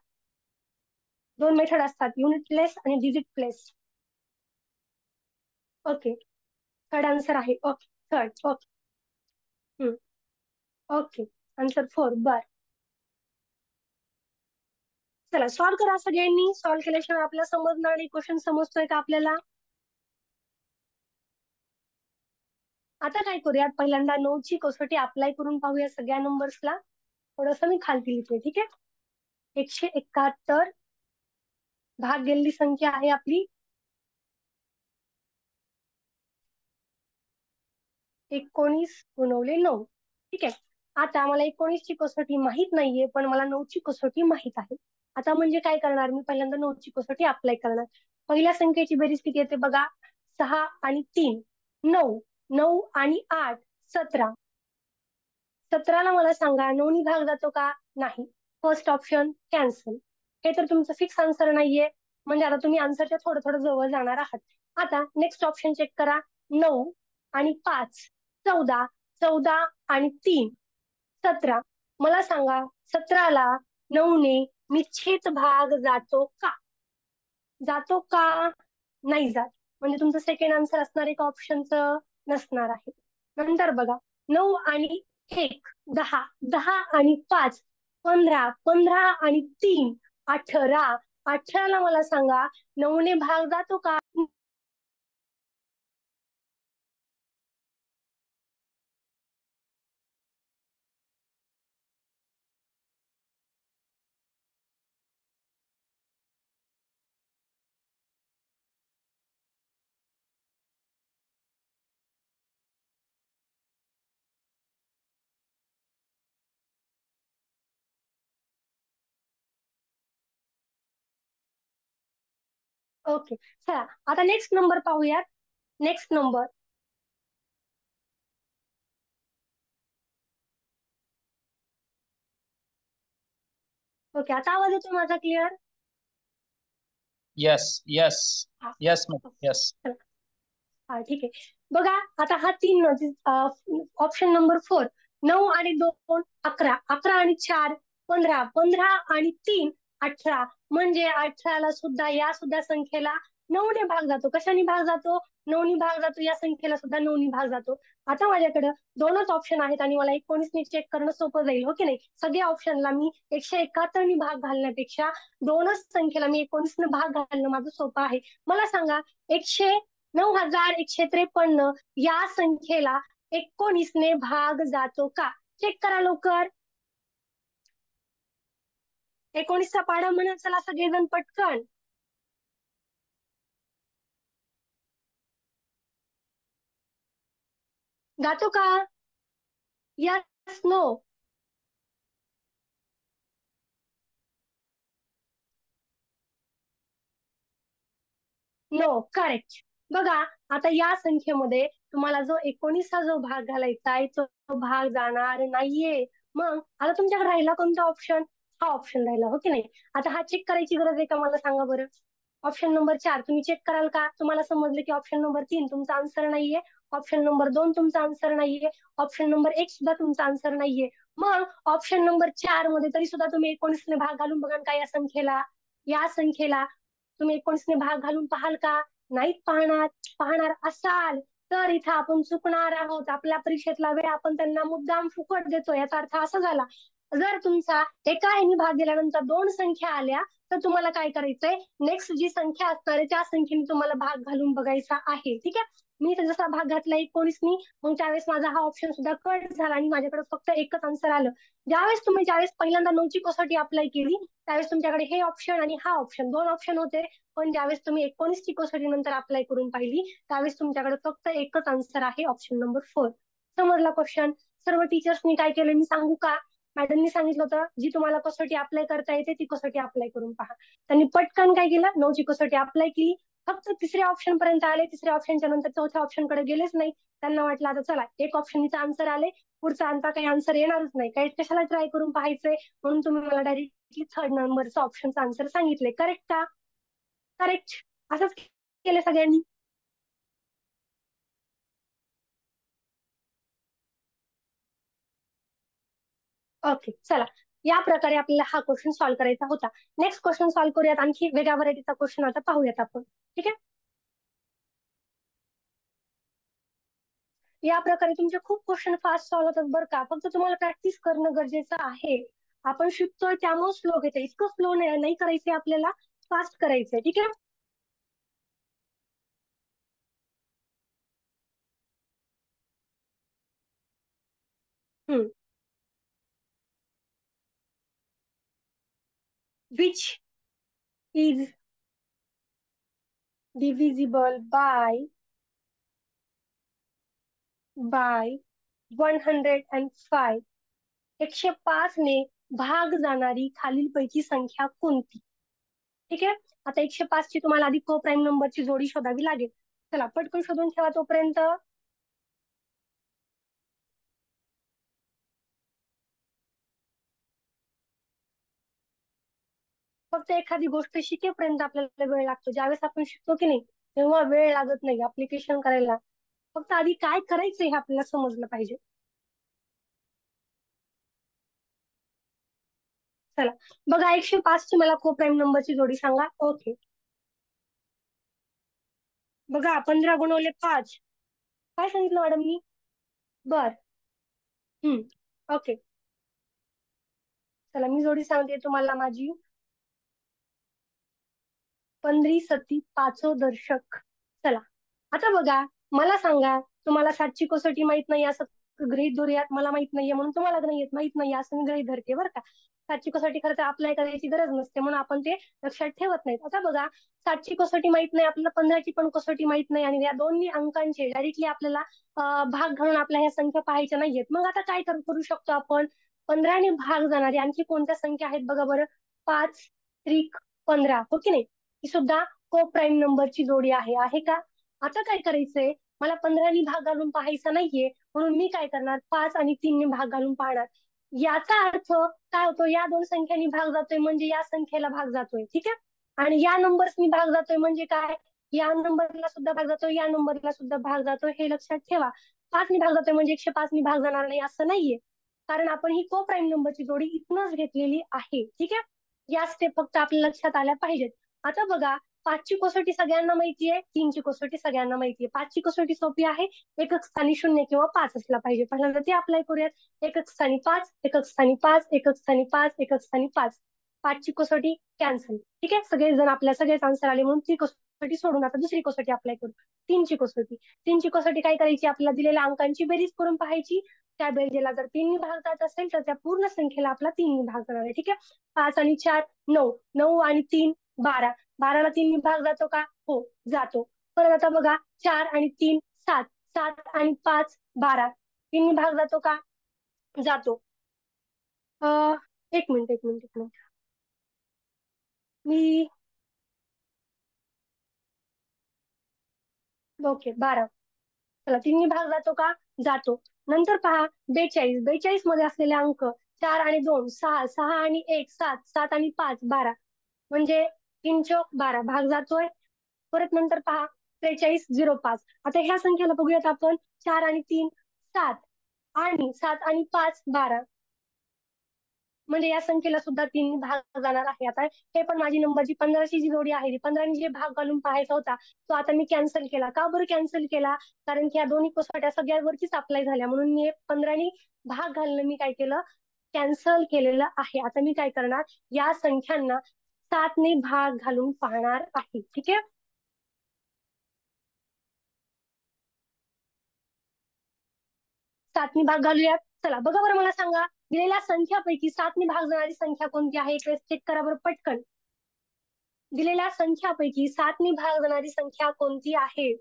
Speaker 1: 2 मेथड असतात, युनिट प्लेस आणि digit place. Okay, third answer आहे. Okay third. Okay. Okay, answer 4. बर, चला सॉल्व्ह करा सगळ्यांनी. सॉल्व्ह केल्याशिवाय आपल्याला समजणार नाही क्वेश्चन समजतोय का आपल्याला. आता काय करूयात, पहिल्यांदा 9ची कसोटी अप्लाय करून पाहूया सगळ्या नंबर्सला. थोडस मी खालती लिहिते, ठीक आहे. 171 भाग गेलेली संख्या आहे आपली 19 गुणवले 9. ठीक आहे. आता मला 19ची कसोटी माहित नाहीये पण मला 9ची कसोटी माहित आहे. आता म्हणजे काय करणार मी, पहिल्यांदा 9ची कसोटी अप्लाय करणार. पहिल्या संख्येची बेरीज किती येते बघा. 6 आणि 3 9, 9 आणि 8 17. 17ला मला सांगा 9ने भाग जातो का? नाही. First option cancel. हे तर तुमचं फिक्स आन्सर नाहीये, म्हणजे आता तुम्ही आन्सरच्या थोडं थोडं जवळ जाणार आहात. आता नेक्स्ट ऑप्शन चेक करा. 9 आणि 5 14, 14 आणि 3 17. मला सांगा 17ला 9ने निश्चित भाग जातो का? जातो का? नाही जात. म्हणजे तुमचं सेकंड आन्सर असणार एका ऑप्शनचं नसणार आहे. नंतर बघा 9 आणि 1 10, 10 आणि 5 15, 15 आणि 3 18. 18ला मला सांगा 9ने भाग जातो का? ओके, चला आता नेक्स्ट नंबर पाहूयात. Next number. ओके, आता आवाज येतो माझा clear?
Speaker 2: Yes yes yes yes.
Speaker 1: हा ठीक आहे. बघा आता हा 3 ऑप्शन नंबर 4. 9 आणि 2 11, 11 आणि 4 15, 15 आणि 3 18. म्हणजे 18ला सुद्धा या सुद्धा संख्येला 9ने भाग जातो. कशाने भाग जातो? 9ने भाग जातो. या संख्येला सुद्धा 9ने भाग जातो. आता माझ्याकडे दोनच ऑप्शन आहेत आणि मला 19ने चेक करणं सोपं जाईल, हो की नाही? सगळ्या ऑप्शनला मी 171ने भाग घालण्यापेक्षा दोनच संख्येला मी 19ने भाग घालणं माझं सोपं आहे. मला सांगा 100 9153 या संख्येला 19ने भाग जातो का? चेक करा लवकर. 19चा पाढा म्हणा चला सगळेजण पटकन. जातो का? Yes no? No, correct. बघा, आता या संख्येमध्ये तुम्हाला जो 19चा जो भाग घालायचा आहे तो भाग जाणार नाहीये. मग आता तुमच्याकडे राहिला कोणता ऑप्शन? हा ऑप्शन राहिला, हो की नाही? आता हा चेक करायची गरज आहे का मला सांगा बरं? ऑप्शन नंबर 4 तुम्ही चेक कराल का? तुम्हाला समजलं की ऑप्शन नंबर 3 तुमचा आन्सर नाहीये, ऑप्शन नंबर 2 तुमचा आन्सर नाहीये, ऑप्शन नंबर 1 सुद्धा तुमचा आन्सर नाहीये. मग ऑप्शन नंबर 4 मध्ये तरी सुद्धा तुम्ही 19ने भाग घालून बघा का या संख्येला तुम्ही 19ने भाग घालून पाहाल का? नाही पाहणार. पाहणार असाल तर इथं आपण चुकणार आहोत. आपल्या परीक्षेतला वेळ आपण त्यांना मुद्दाम फुकट देतो. याचा अर्थ असा झाला, जर तुमचा एका ह्यानी भाग दिल्यानंतर 2 संख्या आल्या तर तुम्हाला काय करायचंय? नेक्स्ट जी संख्या असणार आहे त्या संख्येने तुम्हाला भाग घालून बघायचा आहे. ठीक आहे. मी तर जसा भाग घातला 19नी, मग त्यावेळेस माझा हा ऑप्शन सुद्धा कट झाला आणि माझ्याकडे फक्त एकच आन्सर आलं. ज्यावेळेस पहिल्यांदा 9ची कसोटी अप्लाय केली त्यावेळेस तुमच्याकडे हे ऑप्शन आणि हा ऑप्शन 2 ऑप्शन होते. पण ज्यावेळेस तुम्ही 19ची कसोटी नंतर अप्लाय करून पाहिली त्यावेळेस तुमच्याकडे फक्त एकच आन्सर आहे, ऑप्शन नंबर 4. समजला क्वेश्चन? सर्व टीचर्सनी काय केलं मी सांगू का? मॅडमनी सांगितलं होतं जी तुम्हाला कसोटी अप्लाय करता येते ती कसोटी अप्लाय करून पहा. त्यांनी पटकन काय केलं? 9ची कसोटी अप्लाय केली. फक्त तिसऱ्या ऑप्शन पर्यंत आले. तिसऱ्या ऑप्शनच्या नंतर चौथ्या ऑप्शन कडे गेलेच नाही. त्यांना वाटलं आता चला एक ऑप्शनचा आन्सर आले, पुढचा आता काही आन्सर येणारच नाही, काही कशाला ट्राय करून पाहायचंय, म्हणून तुम्ही मला डायरेक्टली 3rd नंबरचा ऑप्शनचा आन्सर सांगितले. करेक्ट का? करेक्ट. असंच केलं सगळ्यांनी. ओके, चला. या प्रकारे आपल्याला हा क्वेश्चन सॉल्व्ह करायचा होता. नेक्स्ट क्वेश्चन सॉल्व्ह करूयात. आणखी वेगळ्या व्हरायटीचा क्वेश्चन आता पाहूयात आपण. ठीक आहे. या प्रकारे तुमचे खूप क्वेश्चन फास्ट सॉल्व्ह होतात बरं का. फक्त तुम्हाला प्रॅक्टिस करणं गरजेचं आहे. आपण शिकतोय त्यामुळे स्लो घेते. इतकं स्लो नाही करायचंय आपल्याला, फास्ट करायचंय. ठीक आहे. हम्म. Which is divisible by 105. 105 ने भाग जाणारी खालीलपैकी संख्या कोणती? ठीक आहे. आता 105 ची तुम्हाला आधी को प्राईम नंबरची जोडी शोधावी लागेल. चला पटकन शोधून ठेवा तोपर्यंत. फक्त एखादी गोष्ट शिकेपर्यंत आपल्याला वेळ लागतो. ज्यावेळेस आपण शिकतो की नाही तेव्हा वेळ लागत नाही अप्लिकेशन करायला. फक्त आधी काय करायचं हे आपल्याला समजलं पाहिजे. चला बघा, 105 ची मला को प्राईम नंबरची जोडी सांगा. ओके. बघा 15 गुणवले 5. काय सांगितलं मॅडमनी? बर. ओके. चला मी जोडी सांगते तुम्हाला माझी. 15 सती पाचो दर्शक. चला आता बघा, मला सांगा, तुम्हाला 7ची कसोटी माहित नाही असं गृहीत धरूयात. मला माहित नाहीये म्हणून तुम्हाला माहित नाही असं मी गृहीत धरते बरं का. 7ची कसोटी खरं तर अप्लाय करायची गरज नसते म्हणून आपण ते लक्षात ठेवत नाही. आता बघा, 7ची कसोटी माहित नाही आपल्याला, 15ची पण कसोटी माहित नाही आणि या दोन्ही अंकांचे डायरेक्टली आपल्याला भाग घालून आपल्या ह्या संख्या पाहायच्या नाहीयेत. मग आता काय करू शकतो आपण? 15ने भाग जाणारी आणखी कोणत्या संख्या आहेत बघा बरं. 5 त्रिक 15, हो की नाही? ही सुद्धा को प्राईम नंबरची जोडी आहे का? आता काय करायचंय, मला 15ने भाग घालून पाहायचा नाहीये म्हणून मी काय करणार? 5 आणि 3ने भाग घालून पाहणार. याचा अर्थ काय होतो? या दोन संख्यांनी भाग जातोय म्हणजे या संख्येला भाग जातोय. ठीक आहे. आणि या नंबर्सनी भाग जातोय म्हणजे काय? या नंबरला सुद्धा भाग जातोय, या नंबरला सुद्धा भाग जातोय. हे लक्षात ठेवा. 5ने भाग जातोय म्हणजे 105ने भाग जाणार नाही असं नाहीये, कारण आपण ही को प्राईम नंबरची जोडी इथनच घेतलेली आहे. ठीक आहे. या स्टेप फक्त आपल्या लक्षात आल्या पाहिजेत. आता बघा, 5ची कसोटी सगळ्यांना माहितीये, 3ची कसोटी सगळ्यांना माहितीये. 5ची कसोटी सोपी आहे, एकक स्थानी 0 किंवा 5 असला पाहिजे. पहिल्यांदा ते अप्लाय करूयात. एकक स्थानी 5, एकक स्थानी 5, एकक स्थानी 5, एकक स्थानी 5. 5ची कसोटी कॅन्सल. ठीक आहे. सगळेजण आपल्या सगळेच आन्सर आले म्हणून ती कसोटी कसोटी सोडून आता दुसरी कसोटी अप्लाय करू. 3ची कसोटी. 3ची कसोटी काय करायची, आपल्याला दिलेल्या अंकांची बेरीज करून पाहायची. त्या बेरजेला जर 3 भाग जात असेल तर त्या पूर्ण संख्येला आपला 3 भाग जाणार आहे. ठीक आहे. 5 आणि 4 9, 9 आणि 3 12. 12ला 3 भाग जातो का? हो, जातो. परत आता बघा, 4 आणि 3 7, 7 आणि 5 12. 3 भाग जातो का? जातो. एक मिनिट, एक मिनिट, एक मिनिट. मी ओके 12. चला, 3 भाग जातो का? जातो. नंतर पहा, 42. 42 मध्ये असलेले अंक 4 आणि 2 6, 6 आणि 1 7, 7 आणि 5 12. म्हणजे 3 चौक 12 भाग जातोय. परत नंतर पहा, 43 05. आता ह्या संख्याला बघूयात आपण. 4 आणि 3 7 आणि 7 आणि 5 12. म्हणजे या संख्येला सुद्धा 3 भाग जाणार आहे. आता हे पण माझी नंबरची 15ची जी जोडी आहे, 15ने जे भाग घालून पाहायचा होता तो आता मी कॅन्सल केला. का बरं कॅन्सल केला? कारण की या दोन्ही कसोट्या सगळ्यावरतीच अप्लाय झाल्या, म्हणून मी 15ने भाग घालणं मी काय केलं, कॅन्सल केलेलं आहे. आता मी काय करणार, या संख्यांना 7ने भाग घालून पाहणार आहे. ठीक आहे. 7ने भाग घालूयात. चला बघा बरं, मला सांगा, दिलेल्या संख्यापैकी 7ने भाग जाणारी संख्या कोणती आहे? चेक करा बरं पटकन. दिलेल्या संख्यापैकी 7ने भाग जाणारी संख्या कोणती आहे?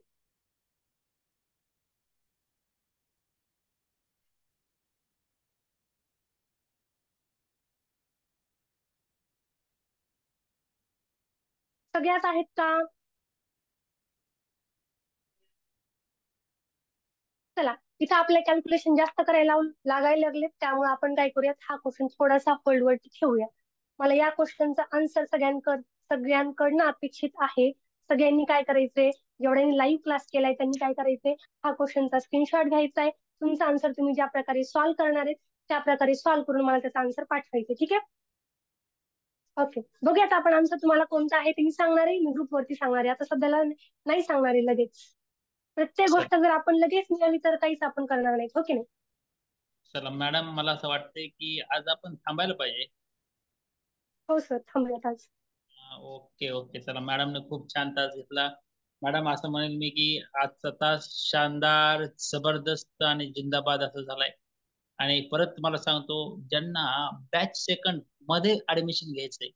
Speaker 1: सगळ्याच आहेत का? चला, इथं आपले कॅल्क्युलेशन जास्त करायला लागायला लागले, त्यामुळे आपण काय करूयात, हा क्वेश्चन थोडासा होल्डवरती ठेवूया. मला या क्वेश्चनचा आन्सर सगळ्यांकडनं अपेक्षित आहे. सगळ्यांनी काय करायचंय, जेवढ्यांनी लाईव्ह क्लास केलाय त्यांनी काय करायचंय, हा क्वेश्चनचा स्क्रीनशॉट घ्यायचा आहे. तुमचा आन्सर तुम्ही ज्या प्रकारे सॉल्व्ह करणार आहे त्या प्रकारे सॉल्व्ह करून मला त्याचा आन्सर पाठवायचे. ठीक आहे. ओके, बघूयात आपण आन्सर तुम्हाला कोणता आहे ते मी सांगणार आहे, मी ग्रुपवरती सांगणार आहे. आता सध्याला नाही सांगणार आहे लगेच. प्रत्येक
Speaker 2: चल
Speaker 1: गोष्ट जर आपण लगेच मिळाली तर काहीच आपण करणार नाही. हो की नाही?
Speaker 2: चला मॅडम, मला असं वाटतंय की आज आपण थांबायला पाहिजे.
Speaker 1: हो सर, थांबूयात आज.
Speaker 2: ओके ओके, चला मॅडमने खूप छान तास घेतला. मॅडम, असं म्हणेल मी की आजचा तास शानदार, जबरदस्त आणि जिंदाबाद असं झालाय. आणि परत तुम्हाला सांगतो, ज्यांना बॅच सेकंड मध्ये ऍडमिशन घ्यायचंय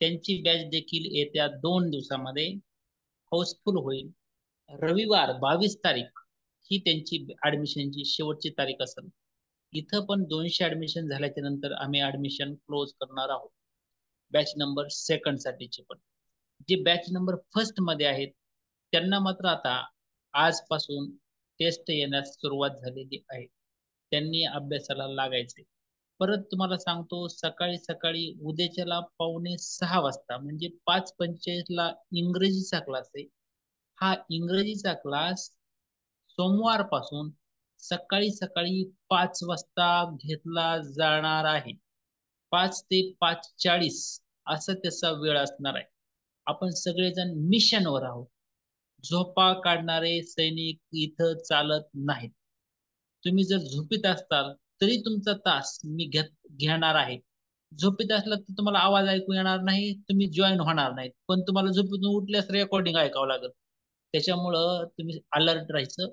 Speaker 2: त्यांची बॅच देखील येत्या 2 दिवसामध्ये हाऊसफुल होईल. रविवार 22 तारीख ही त्यांची ऍडमिशनची शेवटची तारीख असेल. इथं पण 200 ऍडमिशन झाल्याच्या नंतर आम्ही ऍडमिशन क्लोज करणार आहोत, बॅच नंबर सेकंड साठीचे. पण जे बॅच नंबर फर्स्ट मध्ये आहेत त्यांना मात्र आता आजपासून टेस्ट येण्यास सुरुवात झालेली आहे. त्यांनी अभ्यासाला लागायचे. परत तुम्हाला सांगतो, सकाळी सकाळी उद्याच्याला 5:45 म्हणजे 5:45ला इंग्रजीचा क्लास आहे. हा इंग्रजीचा क्लास सोमवारपासून सकाळी सकाळी 5 वाजता घेतला जाणार आहे. 5 ते 5:40 असा त्याचा वेळ असणार आहे. आपण सगळेजण मिशनवर आहोत. झोपा काढणारे सैनिक इथं चालत नाहीत. तुम्ही जर झोपीत असताल तरी तुमचा तास मी घेणार आहे. झोपीत असला तर तुम्हाला आवाज ऐकू येणार नाही, तुम्ही जॉईन होणार नाहीत, पण तुम्हाला झोपीतून उठल्यास रेकॉर्डिंग ऐकावं लागेल. त्याच्यामुळं तुम्ही अलर्ट राहायचं.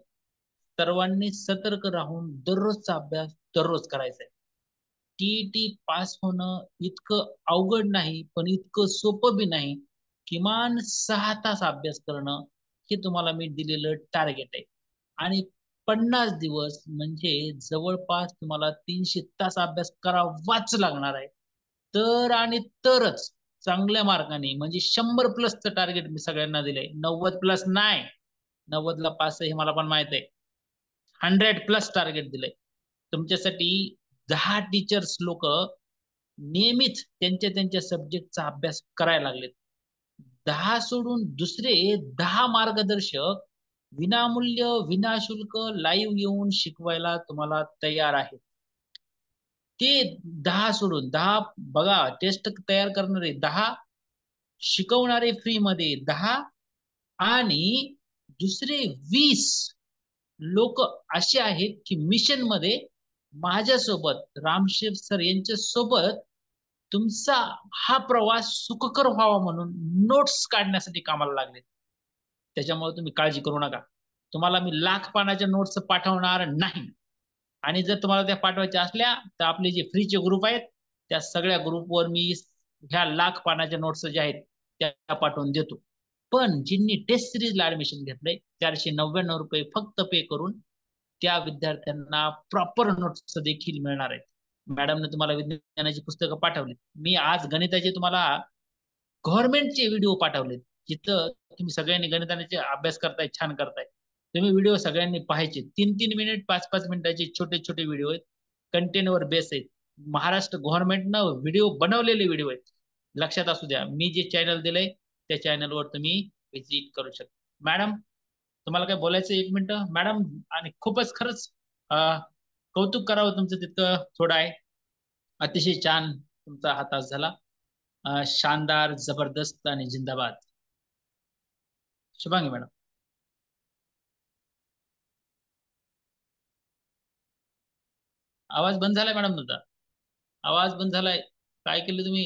Speaker 2: सर्वांनी सतर्क राहून दररोजचा अभ्यास दररोज करायचा आहे. टीईटी पास होणं इतकं अवघड नाही, पण इतकं सोपं बी नाही. किमान 6 तास अभ्यास करणं हे तुम्हाला मी दिलेलं टार्गेट आहे. आणि 50 दिवस म्हणजे जवळपास तुम्हाला 300 तास अभ्यास करावाच लागणार आहे. तर आणि तरच चांगल्या मार्काने, म्हणजे 100+ टार्गेट मी सगळ्यांना दिलंय. 90+ नाही, 90ला पास आहे हे मला पण माहित आहे. 100+ टार्गेट दिलंय तुमच्यासाठी. 10 टीचर्स लोक नियमित त्यांच्या त्यांच्या सब्जेक्टचा अभ्यास करायला लागलेत. 10 सोडून दुसरे 10 मार्गदर्शक विनामूल्य विनाशुल्क लाईव्ह येऊन शिकवायला तुम्हाला तयार आहेत. ते 10 सोडून 10 बघा, टेस्ट तयार करणारे 10, शिकवणारे फ्री मध्ये 10, आणि दुसरे 20 लोक असे आहेत की मिशन मध्ये माझ्यासोबत, रामशेफ सर यांच्या सोबत तुमचा हा प्रवास सुखकर व्हावा म्हणून नोट्स काढण्यासाठी कामाला लागले. त्याच्यामुळे तुम्ही काळजी करू नका. तुम्हाला मी लाख पानाच्या नोट्स पाठवणार नाही. आणि जर तुम्हाला त्या पाठवायच्या असल्या तर आपले जे फ्रीचे ग्रुप आहेत त्या सगळ्या ग्रुपवर मी ह्या लाख पानाच्या नोट्स ज्या आहेत त्या पाठवून देतो. पण ज्यांनी टेस्ट सिरीजला ऍडमिशन घेतलंय 499 रुपये फक्त पे करून त्या विद्यार्थ्यांना प्रॉपर नोट्स देखील मिळणार आहेत. मॅडमने तुम्हाला विज्ञानाची पुस्तकं पाठवली. मी आज गणिताचे तुम्हाला गव्हर्नमेंटचे व्हिडिओ पाठवलेत, जिथं तुम्ही सगळ्यांनी गणिताचे अभ्यास करताय, छान करताय. तुम्ही व्हिडिओ सगळ्यांनी पाहायचे. 3-3 मिनिट 5-5 मिनिटाचे छोटे छोटे व्हिडिओ आहेत, कंटेंटवर बेस आहेत. महाराष्ट्र गव्हर्नमेंटनं व्हिडिओ बनवलेले व्हिडिओ आहेत. लक्षात असू द्या, मी जे चॅनल दिलंय त्या चॅनलवर तुम्ही व्हिजिट करू शकता. मॅडम, तुम्हाला काय बोलायचं? 1 मिनिट मॅडम. आणि खूपच खरंच कौतुक करावं तुमचं तितकं थोडं आहे. अतिशय छान तुमचा हा तास झाला. शानदार, जबरदस्त आणि जिंदाबाद. शुभांगी मॅडम. आवाज बंद झालाय मॅडम तुमचा. आवाज बंद झालाय. काय केलं तुम्ही?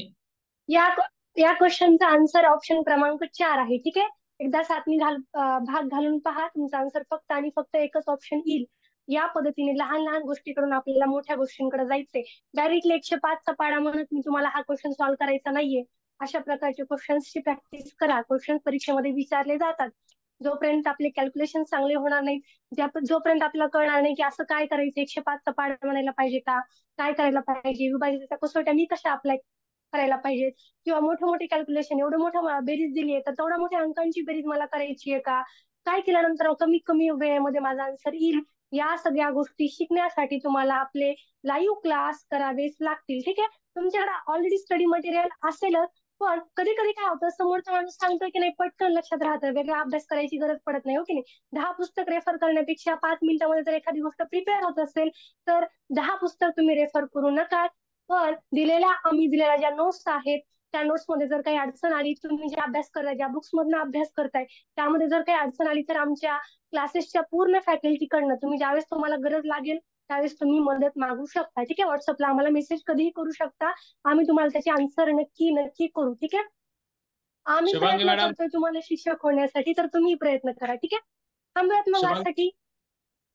Speaker 1: या या क्वेश्चनचा आन्सर ऑप्शन क्रमांक 4 आहे. ठीक आहे, एकदा सातनी भाग घालून पहा, तुमचा आन्सर फक्त आणि फक्त एकच ऑप्शन येईल. या पद्धतीने लहान लहान गोष्टी करून आपल्याला मोठ्या गोष्टींकडे जायचंय. डायरेक्टली 105चा पाडा म्हणत मी तुम्हाला हा क्वेश्चन सॉल्व्ह करायचा नाहीये. अशा प्रकारचे क्वेश्चन्सची प्रॅक्टिस करा. क्वेश्चन परीक्षेमध्ये विचारले जातात. जोपर्यंत आपले कॅल्क्युलेशन चांगले होणार नाही, जोपर्यंत आपल्याला कळणार नाही की असं काय करायचं, 105चा पाडा म्हणायला पाहिजे का, काय करायला पाहिजे, विभाजनाच्या कसोट्या मी कशा अप्लाय करायला पाहिजे, किंवा मोठे मोठे कॅल्क्युलेशन, एवढं मोठं बेरीज दिली आहे तर तेवढ्या मोठ्या अंकांची बेरीज मला करायची आहे का, काय केल्यानंतर कमीत कमी वेळेमध्ये माझा आन्सर येईल. या सगळ्या गोष्टी शिकण्यासाठी तुम्हाला आपले लाईव्ह क्लास करावेच लागतील. ठीक आहे, तुमच्याकडे ऑलरेडी स्टडी मटेरियल असेलच, पण कधी कधी काय होतं, समोरचा माणूस सांगतोय की नाही पटकन लक्षात राहतं, वेगळा अभ्यास करायची गरज पडत नाही, हो की नाही. 10 पुस्तक रेफर करण्यापेक्षा 5 मिनिटांमध्ये जर एखादी गोष्ट प्रिपेअर होत असेल तर 10 पुस्तक तुम्ही रेफर करू नका. पण आम्ही दिलेल्या ज्या नोट्स आहेत त्या नोट्स मध्ये जर काही अडचण आली, तुम्ही जे अभ्यास करताय, ज्या बुक्स मधून अभ्यास करताय त्यामध्ये जर काही अडचण आली तर आमच्या क्लासेसच्या पूर्ण फॅकल्टीकडनं तुम्ही ज्यावेळेस तुम्हाला गरज लागेल त्यावेळेस तुम्ही मदत मागू शकता. ठीक आहे, व्हॉट्सअपला आम्हाला मेसेज कधीही करू शकता, आम्ही तुम्हाला त्याचे आन्सर नक्की नक्की करू. ठीक आहे, आम्ही
Speaker 2: शुभांगी
Speaker 1: प्रयत्न
Speaker 2: मॅडम.
Speaker 1: करतोय तुम्हाला शिक्षक होण्यासाठी, तर तुम्ही प्रयत्न करा. ठीक आहे, थांबूयात मग
Speaker 2: शुभांगी,
Speaker 1: आजसाठी.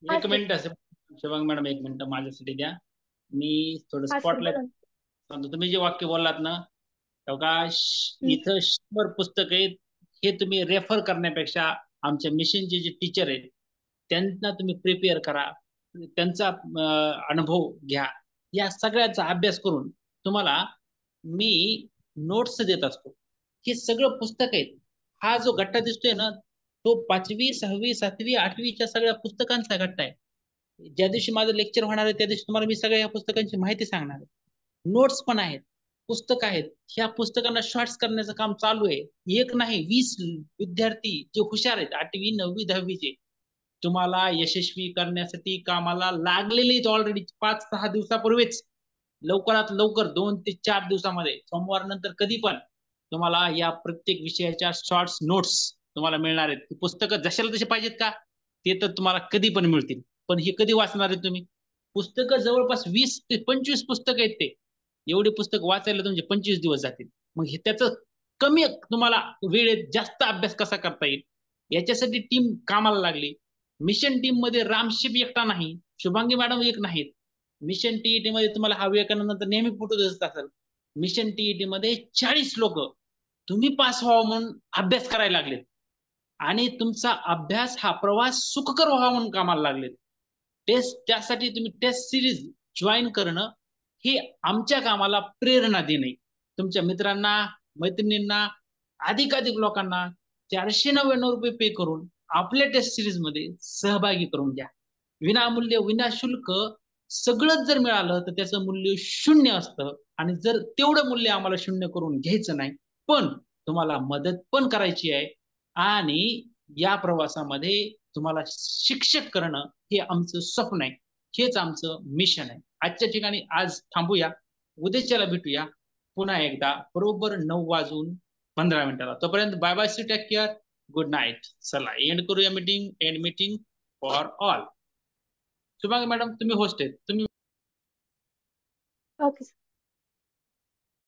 Speaker 2: एक
Speaker 1: आज
Speaker 2: मिनिट असं. शुभांगी मॅडम, 1 मिनिट माझ्यासाठी द्या. मी थोडं
Speaker 1: आज
Speaker 2: स्पॉटलाइट
Speaker 1: बोला.
Speaker 2: सांगतो. तुम्ही जे वाक्य बोललात ना, तेव्हा
Speaker 1: हम्म.
Speaker 2: इथं 100 पुस्तक आहेत. हे तुम्ही रेफर करण्यापेक्षा आमच्या मिशनचे जे टीचर आहेत त्यांना तुम्ही प्रिपेअर करा, त्यांचा अनुभव घ्या. या सगळ्याचा अभ्यास करून तुम्हाला मी नोट्स देत असतो. हे सगळं पुस्तक आहेत. हा जो गट्टा दिसतोय ना, तो 5वी 6वी 7वी 8वीच्या सगळ्या पुस्तकांचा गट्टा आहे. ज्या दिवशी माझं लेक्चर होणार आहे त्या दिवशी तुम्हाला मी सगळ्या या पुस्तकांची माहिती सांगणार आहे. नोट्स पण आहेत, पुस्तक आहेत. ह्या पुस्तकांना शॉर्ट्स करण्याचं काम चालू आहे. एक नाही, 20 विद्यार्थी जे हुशार आहेत 8वी 9वी 10वीचे तुम्हाला यशस्वी करण्यासाठी कामाला लागलेले आहेत ऑलरेडी 5-6 दिवसापूर्वीच. लवकरात लवकर 2 ते 4 दिवसामध्ये, सोमवार नंतर कधी पण तुम्हाला या प्रत्येक विषयाच्या शॉर्ट्स नोट्स तुम्हाला मिळणार आहेत. पुस्तकं जशाला तसे पाहिजेत का, ते तर तुम्हाला कधी पण मिळतील. पण हे कधी वाचणार आहे तुम्ही? पुस्तकं जवळपास 20 ते 25 पुस्तकं आहेत. ते एवढे पुस्तक वाचायला तुमचे 25 दिवस जातील. मग हे त्याचं कमी तुम्हाला वेळेत जास्त अभ्यास कसा करता येईल याच्यासाठी टीम कामाला लागली. मिशन टीम मध्ये रामशिप एकटा नाही, शुभांगी मॅडम एक नाहीत. मिशन टीईटी मध्ये तुम्हाला हा विवेकानंद नेहमी फोटो दिसत असेल. मिशन टीईटी मध्ये 40 लोक तुम्ही पास व्हावं म्हणून अभ्यास करायला लागलेत. आणि तुमचा अभ्यास हा प्रवास सुखकर व्हावा म्हणून कामाला लागलेत. त्यासाठी तुम्ही टेस्ट सिरीज जॉईन करणं हे आमच्या कामाला प्रेरणा देणे. तुमच्या मित्रांना, मैत्रिणींना, अधिकाधिक लोकांना 499 रुपये पे करून आपल्या टेस्ट सिरीज मध्ये सहभागी करून घ्या. विनामूल्य, विनाशुल्क सगळंच जर मिळालं तर त्याचं मूल्य शून्य असतं. आणि जर तेवढं मूल्य आम्हाला शून्य करून घ्यायचं नाही, पण तुम्हाला मदत पण करायची आहे आणि या प्रवासामध्ये तुम्हाला शिक्षक करणं हे आमचं स्वप्न आहे. हेच आमचं मिशन आहे. आजच्या ठिकाणी आज थांबूया, उद्याच्याला भेटूया पुन्हा एकदा बरोबर 9:15 तोपर्यंत bye bye, see take care, good night. चला एंड करूया meeting. End meeting for all. Shubhangi madam तुम्ही होस्ट आहेत, तुम्ही
Speaker 1: ओके.